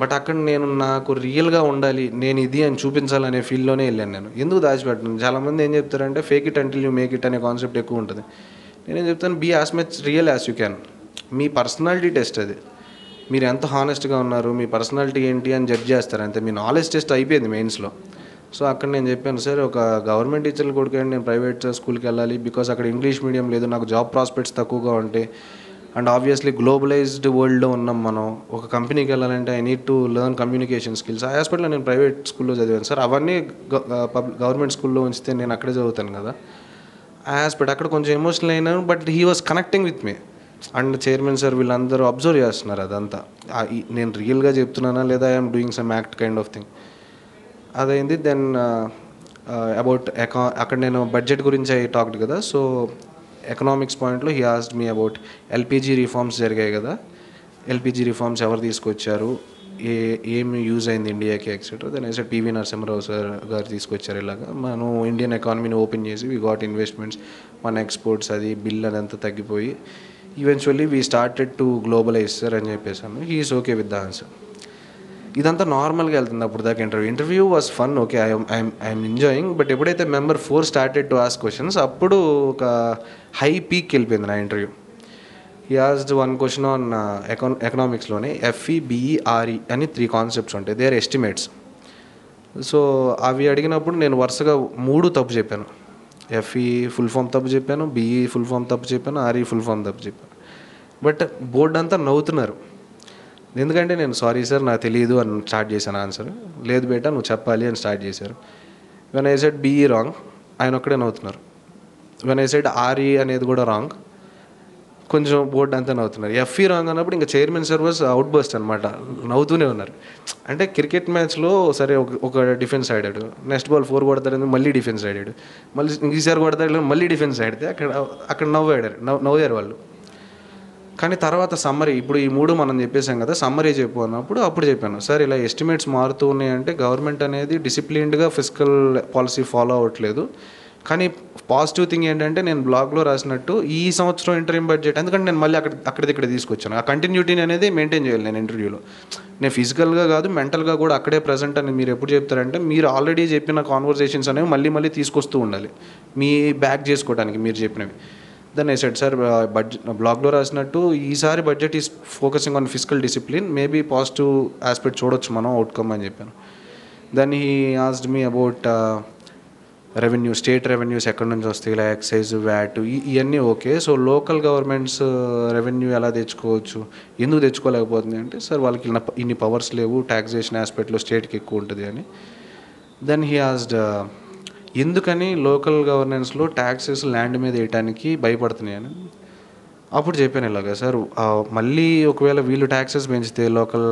C: బట్ అక్కడ నేను నాకు రియల్గా ఉండాలి, నేను ఇది అని చూపించాలనే ఫీల్డ్లోనే వెళ్ళాను. నేను ఎందుకు దాచిపెట్టాను, చాలామంది ఏం చెప్తారంటే fake it until you make it అనే కాన్సెప్ట్ ఎక్కువ ఉంటుంది. నేనేం చెప్తాను, be as much real as you can. మీ పర్సనాలిటీ టెస్ట్ అది, మీరు ఎంత హానెస్ట్గా ఉన్నారు, మీ పర్సనాలిటీ ఏంటి అని జడ్జ్ చేస్తారు అంతే. మీ నాలెడ్జ్ టెస్ట్ అయిపోయింది మెయిన్స్లో. సో అక్కడ నేను చెప్పాను సార్, ఒక గవర్నమెంట్ టీచర్లు కొడుకండి నేను ప్రైవేట్ స్కూల్కి వెళ్ళాలి బికాస్ అక్కడ ఇంగ్లీష్ మీడియం లేదు, నాకు జాబ్ ప్రాస్పెక్ట్స్ తక్కువగా ఉంటాయి. అండ్ ఆబ్వియస్లీ గ్లోబలైజ్డ్ వరల్డ్లో ఉన్నాం మనం, ఒక కంపెనీకి వెళ్ళాలంటే I need to learn communication skills. ఆ హాస్పిటల్లో నేను ప్రైవేట్ స్కూల్లో చదివాను సార్, అవన్నీ గవర్నమెంట్ స్కూల్లో ఉంచితే నేను అక్కడే చదువుతాను కదా. ఆస్పెక్ట్ అక్కడ కొంచెం ఎమోషనల్ అయినాను, but he was connecting with me. And chairman sir వీళ్ళందరూ అబ్జర్వ్ చేస్తున్నారు అదంతా. నేను రియల్గా చెప్తున్నానా లేదా I'm doing some act kind of thing అదైంది. దెన్ అబౌట్ అక్కడ నేను బడ్జెట్ గురించి అయి టాక్డ్ కదా. సో ఎకనామిక్స్ పాయింట్లో he asked me about LPG reforms జరిగాయి కదా, ఎల్పిజి రిఫార్మ్స్ ఎవరు తీసుకొచ్చారు, ఏమి యూజ్ అయింది ఇండియాకి etcetera. Then I said PV Narasimha Rao sir గారు తీసుకొచ్చారు. ఇలాగా మనం ఇండియన్ ఎకానమీని ఓపెన్ చేసి వీ గాట్ ఇన్వెస్ట్మెంట్స్, మన ఎక్స్పోర్ట్స్ అది బిల్ అదంతా తగ్గిపోయి eventually we started to globalise sir అని చెప్పేసాను. He is okay with the answer. ఇదంతా నార్మల్గా వెళ్తుంది అప్పుడు దాకా. Interview was fun, okay, I'm enjoying. But ఎప్పుడైతే member 4 started to ask questions అప్పుడు ఒక హై పీక్ వెళ్ళిపోయింది నా interview. He asked one question on ఎకనామిక్స్లోనే FEBERE అని 3 కాన్సెప్ట్స్ ఉంటాయి, దే ఆర్ ఎస్టిమేట్స్. సో అవి అడిగినప్పుడు నేను వరుసగా 3 తప్పు చెప్పాను. FE ఫుల్ ఫామ్ తప్పు చెప్పాను, BE ఫుల్ ఫామ్ తప్పు చెప్పాను, RE ఫుల్ ఫామ్ తప్పు చెప్పాను. బట్ బోర్డు అంతా నవ్వుతున్నారు. ఎందుకంటే నేను సారీ సార్ నాకు తెలియదు అని స్టార్ట్ చేశాను ఆన్సర్. లేదు బేటా నువ్వు చెప్పాలి అని స్టార్ట్ చేశారు. When I said BE wrong, ఆయన ఒక్కడే నవ్వుతున్నారు. వెన్ ఐ సెడ్ RE అనేది కూడా రాంగ్, కొంచెం బోర్డు అంతా నవ్వుతున్నారు. FE రాంగ్ అన్నప్పుడు ఇంకా chairman sir was outburst అనమాట, నవ్వుతూనే ఉన్నారు. అంటే క్రికెట్ మ్యాచ్లో సరే ఒక డిఫెన్స్ ఆడాడు, నెక్స్ట్ బాల్ 4 కొడతాడని మళ్ళీ డిఫెన్స్ ఆడాడు, మళ్ళీ ఈసారి కొడతాడు మళ్ళీ డిఫెన్స్ ఆడితే అక్కడ నవ్వారు వాళ్ళు. కానీ తర్వాత సమ్మరీ, ఇప్పుడు ఈ 3 మనం చెప్పేసాం కదా, సమ్మరీ చెప్పు అన్నప్పుడు అప్పుడు చెప్పాను సార్ ఇలా ఎస్టిమేట్స్ మారుతూ ఉన్నాయంటే గవర్నమెంట్ అనేది డిసిప్లిన్డ్గా ఫిజికల్ పాలసీ ఫాలో అవ్వట్లేదు. కానీ పాజిటివ్ థింగ్ ఏంటంటే నేను బ్లాగ్లో రాసినట్టు ఈ సంవత్సరం ఇంటర్వ్యూ బడ్జెట్, ఎందుకంటే నేను మళ్ళీ అక్కడిక్కడ తీసుకొచ్చాను. ఆ కంటిన్యూటీని అనేది మెయింటైన్ చేయాలి నేను ఇంటర్వ్యూలో. నేను ఫిజికల్గా కాదు మెంటల్గా కూడా అక్కడే ప్రజెంట్ అని మీరు ఎప్పుడు చెప్తారంటే మీరు ఆల్రెడీ చెప్పిన కాన్వర్జేషన్స్ అనేవి మళ్ళీ తీసుకొస్తూ ఉండాలి మీ బ్యాక్ చేసుకోవడానికి మీరు చెప్పినవి. దెన్ ఐ సెడ్ సార్ బ్లాగ్లో రాసినట్టు ఈసారి budget is focusing on physical discipline, maybe positive aspect చూడొచ్చు మనం అవుట్కమ్ అని చెప్పాను. Then he asked me about revenue, state revenues ఎక్కడి నుంచి వస్తాయి, ఇలా ఎక్సైజ్, వ్యాట్ ఇవన్నీ okay. So local governments revenue ఎలా తెచ్చుకోవచ్చు, ఎందుకు తెచ్చుకోలేకపోతుంది అంటే సార్ వాళ్ళకి ఇన్ని పవర్స్ లేవు, ట్యాక్సేషన్ ఆస్పెక్ట్లో స్టేట్కి ఎక్కువ ఉంటుంది అని. దెన్ హీ ఆస్క్డ్ ఎందుకని లోకల్ గవర్నెన్స్లో ట్యాక్సెస్ ల్యాండ్ మీద వేయటానికి భయపడుతున్నాయని. అప్పుడు చెప్పాను ఇలాగా సార్ మళ్ళీ ఒకవేళ వీళ్ళు ట్యాక్సెస్ పెంచితే లోకల్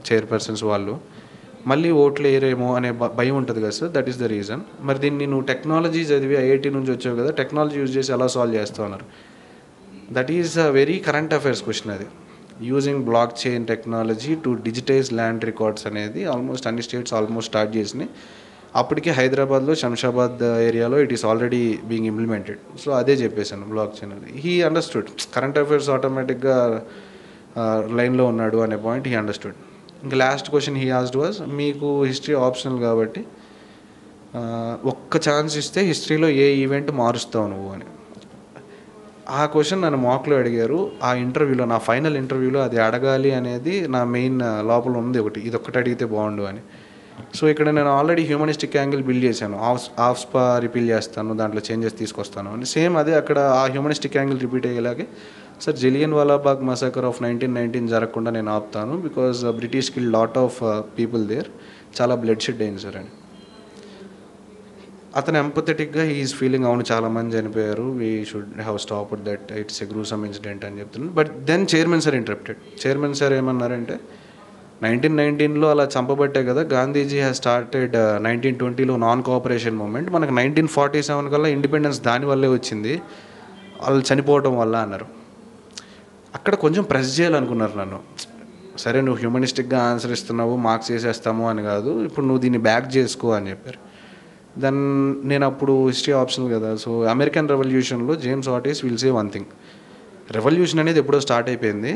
C: చైర్పర్సన్స్ వాళ్ళు మళ్ళీ ఓట్లు వేయరేమో అనే భయం ఉంటుంది కదా sir, that is the reason. మరి దీన్ని నువ్వు టెక్నాలజీ చదివి IIT నుంచి వచ్చావు కదా, టెక్నాలజీ యూజ్ చేసి ఎలా సాల్వ్ చేస్తావు అన్నారు. That is a very current affairs question అది. Using blockchain technology to digitise land records అనేది ఆల్మోస్ట్ అన్ని స్టేట్స్ స్టార్ట్ చేసినాయి. అప్పటికే హైదరాబాద్లో శంషాబాద్ ఏరియాలో it is already being implemented. So అదే చెప్పేశాను బ్లాక్ చైన్ అది. హీ అండర్స్టూడ్ కరెంట్ అఫైర్స్ ఆటోమేటిక్గా లైన్లో ఉన్నాడు అనే పాయింట్ హీ అండర్స్టూడ్. ఇంకా last question he asked was మీకు హిస్టరీ ఆప్షనల్ కాబట్టి ఒక్క ఛాన్స్ ఇస్తే హిస్టరీలో ఏ ఈవెంట్ మారుస్తావు నువ్వు అని. ఆ క్వశ్చన్ నన్ను మాక్లో అడిగారు. ఆ ఇంటర్వ్యూలో, నా ఫైనల్ ఇంటర్వ్యూలో అది అడగాలి అనేది నా మెయిన్ లోపల ఉంది ఒకటి, ఇది ఒక్కటి అడిగితే బాగుండు అని. సో ఇక్కడ నేను ఆల్రెడీ హ్యూమనిస్టిక్ యాంగిల్ బిల్డ్ చేశాను, ఆఫ్స్పా రిపీల్ చేస్తాను, దాంట్లో చేంజెస్ తీసుకొస్తాను అని. సేమ్ అదే అక్కడ ఆ హ్యూమనిస్టిక్ యాంగిల్ రిపీట్ అయ్యేలాగే sir Jallianwala Bagh massacre of 1919 జరగకుండా నేను ఆపుతాను, because British kill lot of people there, చాలా బ్లడ్ షెడ్ అయింది సార్ అని. అతను ఎంపథెటిక్గా ఈజ్ ఫీలింగ్ అవును చాలామంది చనిపోయారు, we should have stopped that, it's a gruesome incident అని చెప్తున్నాను. But then chairman sir interrupted. Chairman sir ఏమన్నారంటే 1919లో అలా చంపబట్టే కదా గాంధీజీ హ్యాస్ స్టార్టెడ్ 1920లో నాన్ కోఆపరేషన్ మూమెంట్, మనకు 1947 కల్లా ఇండిపెండెన్స్ దానివల్లే వచ్చింది, వాళ్ళు చనిపోవడం వల్ల అన్నారు. అక్కడ కొంచెం ప్రెస్ చేయాలనుకున్నారు నన్ను. సరే నువ్వు హ్యూమనిస్టిక్గా ఆన్సర్ ఇస్తున్నావు, మార్క్స్ వేసేస్తాము అని కాదు, ఇప్పుడు నువ్వు దీన్ని బ్యాక్ చేసుకో అని చెప్పారు. దెన్ నేను అప్పుడు హిస్టరీ ఆప్షనల్ కదా, సో అమెరికన్ రెవల్యూషన్లో James Otis will say one thing, revolution అనేది ఎప్పుడో స్టార్ట్ అయిపోయింది,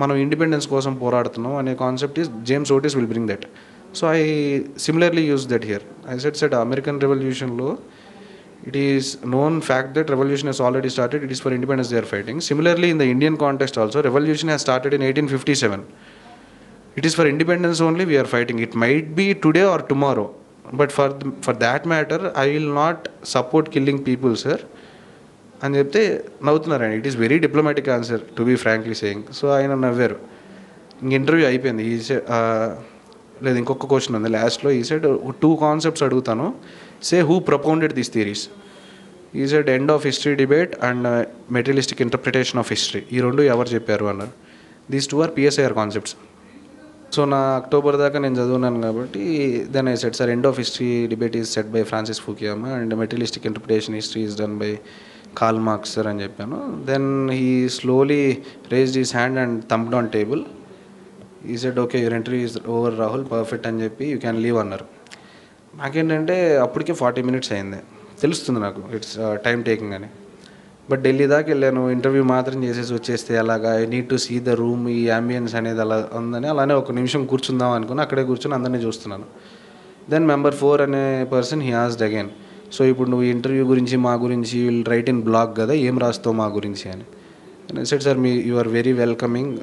C: మనం ఇండిపెండెన్స్ కోసం పోరాడుతున్నాం అనే concept is James Otis will bring that. So I similarly use that here. I said American రెవల్యూషన్లో it is known fact that revolution has already started, it is for independence they are fighting. Similarly in the Indian context also, revolution has started in 1857, it is for independence only we are fighting. It might be today or tomorrow, but for that matter I will not support killing people sir అని చెప్తే నవ్వుతున్నారు. It is very diplomatic answer to be frankly saying. So ఆయన నవ్వారు. ఇంక interview అయిపోయింది. లేదు ఇంకొక question ఉంది లాస్ట్లో. ఈ సైడ్ 2 కాన్సెప్ట్స్ అడుగుతాను, say who propounded these theories. He said end of history debate and materialistic interpretation of history, ఈ రెండు ఎవరు చెప్పారు అన్నారు. These two are PSIR concepts. So నా అక్టోబర్ దాకా నేను చదువున్నాను కాబట్టి then I said sir end of history debate is set by Francis Fukuyama and materialistic interpretation history is done by Karl Marx sir అని చెప్పాను. Then he slowly raised his hand and థంప్డ్ on table. He said okay your interview is over Rahul, perfect అని చెప్పి you can leave అన్నారు. నాకేంటంటే అప్పటికే 40 minutes అయింది, తెలుస్తుంది నాకు ఇట్స్ టైం టేకింగ్ అని. బట్ ఢిల్లీ దాకా వెళ్ళాను, ఇంటర్వ్యూ మాత్రం చేసేసి వచ్చేస్తే అలాగా I need to see the room, ఈ అంబియన్స్ అనేది అలా ఉందని అలానే ఒక నిమిషం కూర్చుందాం అనుకుని అక్కడే కూర్చొని అందరినీ చూస్తున్నాను. దెన్ మెంబర్ 4 అనే person he asked again, so ఇప్పుడు నువ్వు ఇంటర్వ్యూ గురించి మా గురించి విల్ రైట్ ఇన్ బ్లాగ్ కదా, ఏం రాస్తావు మా గురించి అని. Said sir you are very welcoming,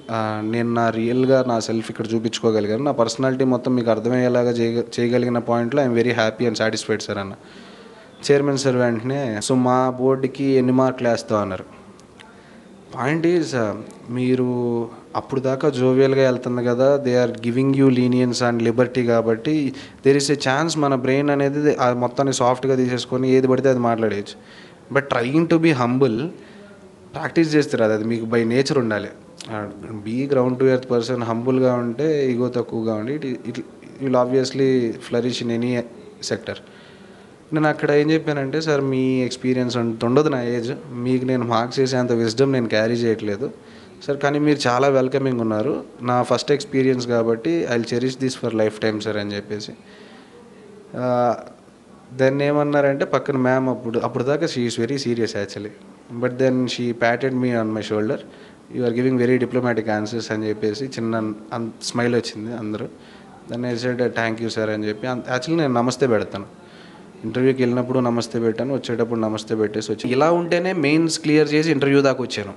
C: నేను నా రియల్గా నా సెల్ఫ్ ఇక్కడ చూపించుకోగలిగాను, నా పర్సనాలిటీ మొత్తం మీకు అర్థమయ్యేలాగా చేయగలిగిన పాయింట్లో I'm very happy and satisfied sir అన్న. చైర్మన్ సార్ వెంటనే సో మా బోర్డుకి ఎన్ని మార్కులు వేస్తావు అన్నారు. పాయింట్ ఈజ్ మీరు అప్పుడు దాకా జోవియల్గా వెళ్తుంది కదా, they are giving you lenience and liberty, కాబట్టి దేర్ ఇస్ ఏ ఛాన్స్ మన బ్రెయిన్ అనేది మొత్తాన్ని సాఫ్ట్గా తీసేసుకొని ఏది పడితే అది మాట్లాడేయచ్చు. But trying to be humble practice చేస్తారు, అది మీకు బై నేచర్ ఉండాలి. Be ground to earth person, హంబుల్గా ఉంటే ఈగో తక్కువగా ఉండి it will obviously flourish in any sector. నేను అక్కడ ఏం చెప్పానంటే సార్ మీ ఎక్స్పీరియన్స్ ఉండదు, నా ఏజ్, మీకు నేను మార్క్స్ చేసేంత విజ్డమ్ నేను క్యారీ చేయట్లేదు సార్, కానీ మీరు చాలా వెల్కమింగ్ ఉన్నారు, నా ఫస్ట్ ఎక్స్పీరియన్స్ కాబట్టి I will cherish this for life time sir అని చెప్పేసి. దెన్ ఏమన్నారంటే పక్కన మ్యామ్ అప్పుడు దాకా she is very serious actually, but then she patted me on my shoulder, you are giving very diplomatic answers అని చెప్పేసి చిన్న స్మైల్ వచ్చింది అందరూ. Then I said thank you sir అని చెప్పి, యాక్చువల్లీ నేను నమస్తే పెడతాను, ఇంటర్వ్యూకి వెళ్ళినప్పుడు నమస్తే పెట్టాను, వచ్చేటప్పుడు నమస్తే పెట్టేసి వచ్చి ఇలా ఉంటేనే మెయిన్స్ క్లియర్ చేసి ఇంటర్వ్యూ దాకా వచ్చాను.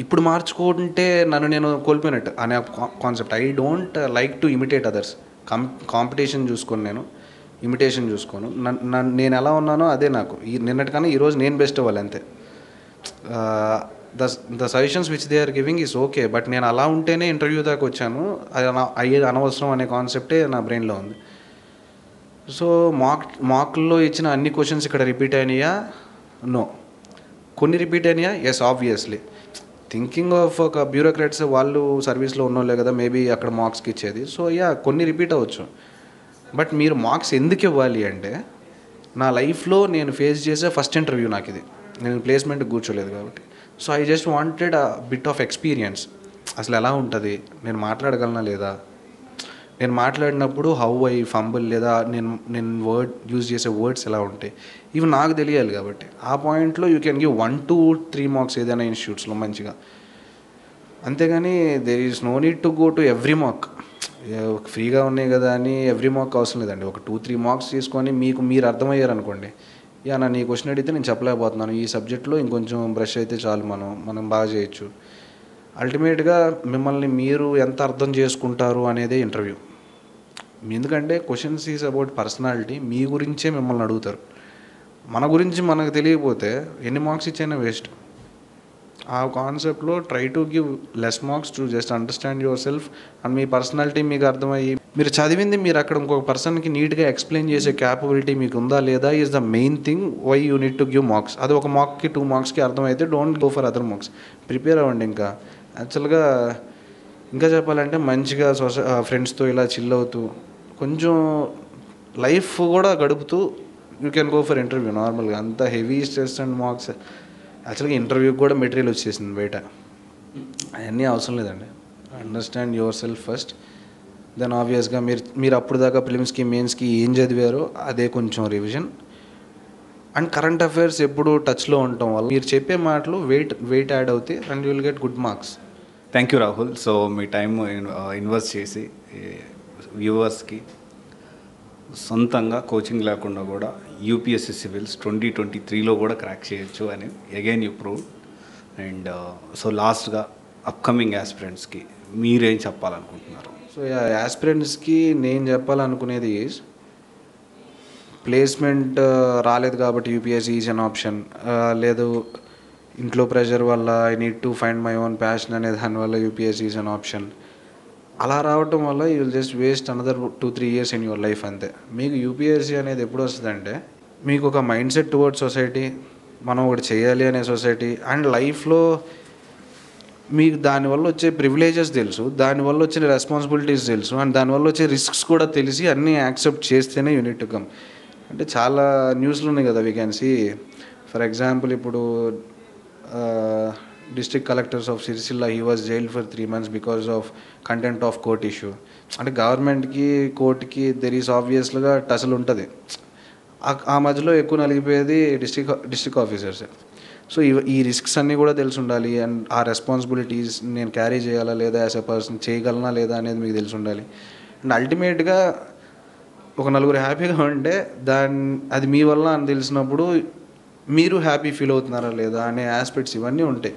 C: ఇప్పుడు మార్చుకుంటే నన్ను నేను కోల్పోయినట్టు అనే concept. I don't like to imitate others. Competition చూసుకోను, నేను ఇమిటేషన్ చూసుకోను. నేను ఎలా ఉన్నానో అదే నాకు నిన్నటికన్నా ఈరోజు నేను బెస్ట్ అవ్వాలి అంతే. The suggestions which they are giving is okay, but నేను అలా ఉంటేనే ఇంటర్వ్యూ దాకా వచ్చాను, అది అయ్యేది అనవసరం అనే కాన్సెప్టే నా బ్రెయిన్లో ఉంది. సో మాక్లో ఇచ్చిన అన్ని క్వశ్చన్స్ ఇక్కడ రిపీట్ అయినాయా? నో. కొన్ని రిపీట్ అయినాయా? Yes, obviously. థింకింగ్ ఆఫ్ ఒక బ్యూరోక్రాట్స్, వాళ్ళు సర్వీస్లో ఉన్నోళ్ళే కదా మేబీ అక్కడ మార్క్స్కి ఇచ్చేది. సో కొన్ని రిపీట్ అవ్వచ్చు. బట్ మీరు మార్క్స్ ఎందుకు ఇవ్వాలి అంటే, నా లైఫ్లో నేను ఫేస్ చేసే ఫస్ట్ ఇంటర్వ్యూ నాకు ఇది, నేను ప్లేస్మెంట్కి కూర్చోలేదు కాబట్టి. So I just wanted a bit of experience. అసలు ఎలా ఉంటుంది, నేను మాట్లాడగలనా లేదా, నేను మాట్లాడినప్పుడు హౌ ఐ ఫంబుల్, లేదా నేను వర్డ్ యూజ్ చేసే వర్డ్స్ ఎలా ఉంటాయి, ఇవి నాకు తెలియాలి. కాబట్టి ఆ పాయింట్లో you can give 1 to 3 marks ఏదైనా ఇన్స్టిట్యూట్స్లో మంచిగా. అంతేగాని there is no need to go to every mark. ఫ్రీగా ఉన్నాయి కదా అని ఎవ్రీ మార్క్ అవసరం లేదండి. ఒక 2-3 మార్క్స్ తీసుకొని మీరు అర్థమయ్యారు అనుకోండి, నన్ను ఈ క్వశ్చన్ అడిగితే నేను చెప్పలేకపోతున్నాను, ఈ సబ్జెక్ట్లో ఇంకొంచెం బ్రష్ అయితే చాలు, మనం బాగా చేయొచ్చు. అల్టిమేట్గా మిమ్మల్ని మీరు ఎంత అర్థం చేసుకుంటారు అనేదే ఇంటర్వ్యూ. ఎందుకంటే క్వశ్చన్స్ ఈజ్ అబౌట్ పర్సనాలిటీ, మీ గురించే మిమ్మల్ని అడుగుతారు. మన గురించి మనకు తెలియకపోతే ఎన్ని మార్క్స్ ఇచ్చైనా వేస్ట్. ఆ కాన్సెప్ట్లో try to give less marks to just understand your self and me personality మీకు అర్థమయ్యి, మీరు చదివింది మీరు అక్కడ ఇంకొక పర్సన్కి నీట్గా ఎక్స్ప్లెయిన్ చేసే క్యాపబిలిటీ మీకు ఉందా లేదా is the main thing why you need to give marks. అది ఒక మార్క్కి 2 మార్క్స్కి అర్థమైతే don't go for other marks. Prepare అవ్వండి. యాక్చువల్గా ఇంకా చెప్పాలంటే మంచిగా ఫ్రెండ్స్తో ఇలా చిల్ అవుతూ కొంచెం లైఫ్ కూడా గడుపుతూ you can go for interview నార్మల్గా. అంత హెవీ స్ట్రెస్ అండ్ మార్క్స్, యాక్చువల్గా ఇంటర్వ్యూకి కూడా మెటీరియల్ వచ్చేసింది బయట, అవన్నీ అవసరం లేదండి. Understand yourself first, then ఆబ్వియస్గా మీరు అప్పుడు దాకా ప్రిలిమ్స్కి మెయిన్స్కి ఏం చదివారో అదే కొంచెం రివిజన్ అండ్ కరెంట్ అఫైర్స్ ఎప్పుడు టచ్లో ఉండటం వల్ల మీరు చెప్పే మాటలు వెయిట్ యాడ్ అవుతాయి and you will get good marks.
B: Thank you Rahul. So me time invest చేసి వ్యూవర్స్కి సొంతంగా కోచింగ్ లేకుండా కూడా యూపీఎస్సీ సివిల్స్ 2023లో కూడా క్రాక్ చేయొచ్చు అని again you prove. And so లాస్ట్గా అప్కమింగ్ యాస్పిరెంట్స్కి మీరేం చెప్పాలనుకుంటున్నారు?
C: సో యాస్పిరెంట్స్కి నేను చెప్పాలనుకునేది ప్లేస్మెంట్ రాలేదు కాబట్టి యూపీఎస్సీ ఈజ్ అన్ ఆప్షన్, లేదు ఇంట్లో ప్రెషర్ వల్ల I need to find my own passion అనే దానివల్ల యూపీఎస్సీ ఈజ్ అన్ ఆప్షన్. అలా రావటం వల్ల you will just waste another 2-3 years in your life అంతే. మీకు యూపీఎస్సీ అనేది ఎప్పుడు వస్తుందంటే, మీకు ఒక మైండ్ సెట్ టువర్డ్స్ సొసైటీ, మనం ఒకటి చేయాలి అనే సొసైటీ అండ్ లైఫ్లో మీకు దానివల్ల వచ్చే ప్రివిలేజెస్ తెలుసు, దానివల్ల వచ్చిన రెస్పాన్సిబిలిటీస్ తెలుసు, అండ్ దానివల్ల వచ్చే రిస్క్స్ కూడా తెలిసి అన్నీ యాక్సెప్ట్ చేస్తేనే యూనిట్ టు కమ్. అంటే చాలా న్యూస్లు ఉన్నాయి కదా, we can see. For example ఇప్పుడు district collectors of Sircilla he was jailed for 3 months because of contempt of court issue. అంటే గవర్నమెంట్కి కోర్టుకి దెర్ ఈస్ ఆబ్వియస్గా టసల్ ఉంటుంది. ఆ మధ్యలో ఎక్కువ నలిగిపోయేది డిస్ట్రిక్ట్ ఆఫీసర్స్. సో ఈ రిస్క్స్ అన్నీ కూడా తెలిసి ఉండాలి, అండ్ ఆ రెస్పాన్సిబిలిటీస్ నేను క్యారీ చేయాలా లేదా, యాజ్ ఎ పర్సన్ చేయగలనా లేదా అనేది మీకు తెలిసి ఉండాలి. అండ్ అల్టిమేట్గా ఒక నలుగురు హ్యాపీగా ఉంటే అది మీ వల్ల అని తెలిసినప్పుడు మీరు హ్యాపీ ఫీల్ అవుతున్నారా లేదా అనే ఆస్పెక్ట్స్ ఇవన్నీ ఉంటాయి.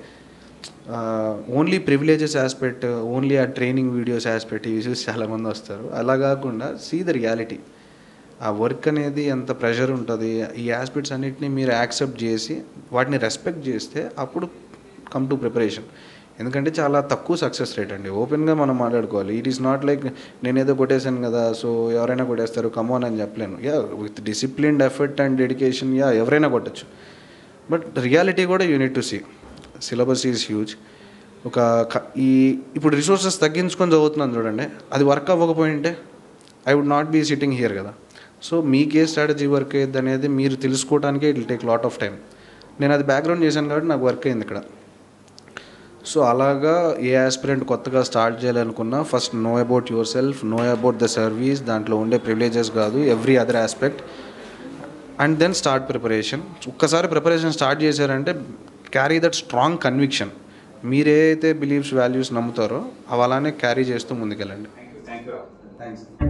C: ఓన్లీ ప్రివిలేజెస్ ఆస్పెక్ట్, ఓన్లీ ఆ ట్రైనింగ్ వీడియోస్ ఆస్పెక్ట్ ఇవి చూసి చాలామంది వస్తారు. అలా కాకుండా సీ ద రియాలిటీ. ఆ వర్క్ అనేది ఎంత ప్రెషర్ ఉంటుంది, ఈ ఆస్పెక్ట్స్ అన్నిటిని మీరు యాక్సెప్ట్ చేసి వాటిని రెస్పెక్ట్ చేస్తే అప్పుడు కమ్ టు ప్రిపరేషన్. ఎందుకంటే చాలా తక్కువ సక్సెస్ రేట్ అండి, ఓపెన్గా మనం మాట్లాడుకోవాలి. ఇట్ ఈస్ నాట్ లైక్ నేనేదో కొట్టేశాను కదా సో ఎవరైనా కొట్టేస్తారు కమోన్ అని చెప్పలేను. With disciplined effort and dedication ఎవరైనా కొట్టచ్చు. బట్ రియాలిటీ కూడా you need to see. Syllabus is huge. ఇప్పుడు రిసోర్సెస్ తగ్గించుకొని చదువుతున్నాను చూడండి, అది వర్క్ అవ్వకపోయింటే I would not be sitting here కదా. సో మీకే స్ట్రాటజీ వర్క్ అయ్యేది అనేది మీరు తెలుసుకోవడానికి it will take lot of time. నేను అది బ్యాక్గ్రౌండ్ చేశాను కాబట్టి నాకు వర్క్ అయింది ఇక్కడ. సో అలాగా ఏ ఆస్పిరెంట్ కొత్తగా స్టార్ట్ చేయాలనుకున్నా first know about yourself, know about the service, దాంట్లో ఉండే ప్రివిలేజెస్ కాదు every other aspect, and then start preparation. ఒక్కసారి ప్రిపరేషన్ స్టార్ట్ చేశారంటే క్యారీ దట్ స్ట్రాంగ్ కన్విక్షన్. మీరేదైతే బిలీఫ్స్ వాల్యూస్ నమ్ముతారో అవి అలానే క్యారీ చేస్తూ ముందుకెళ్ళండి.
B: థ్యాంక్స్.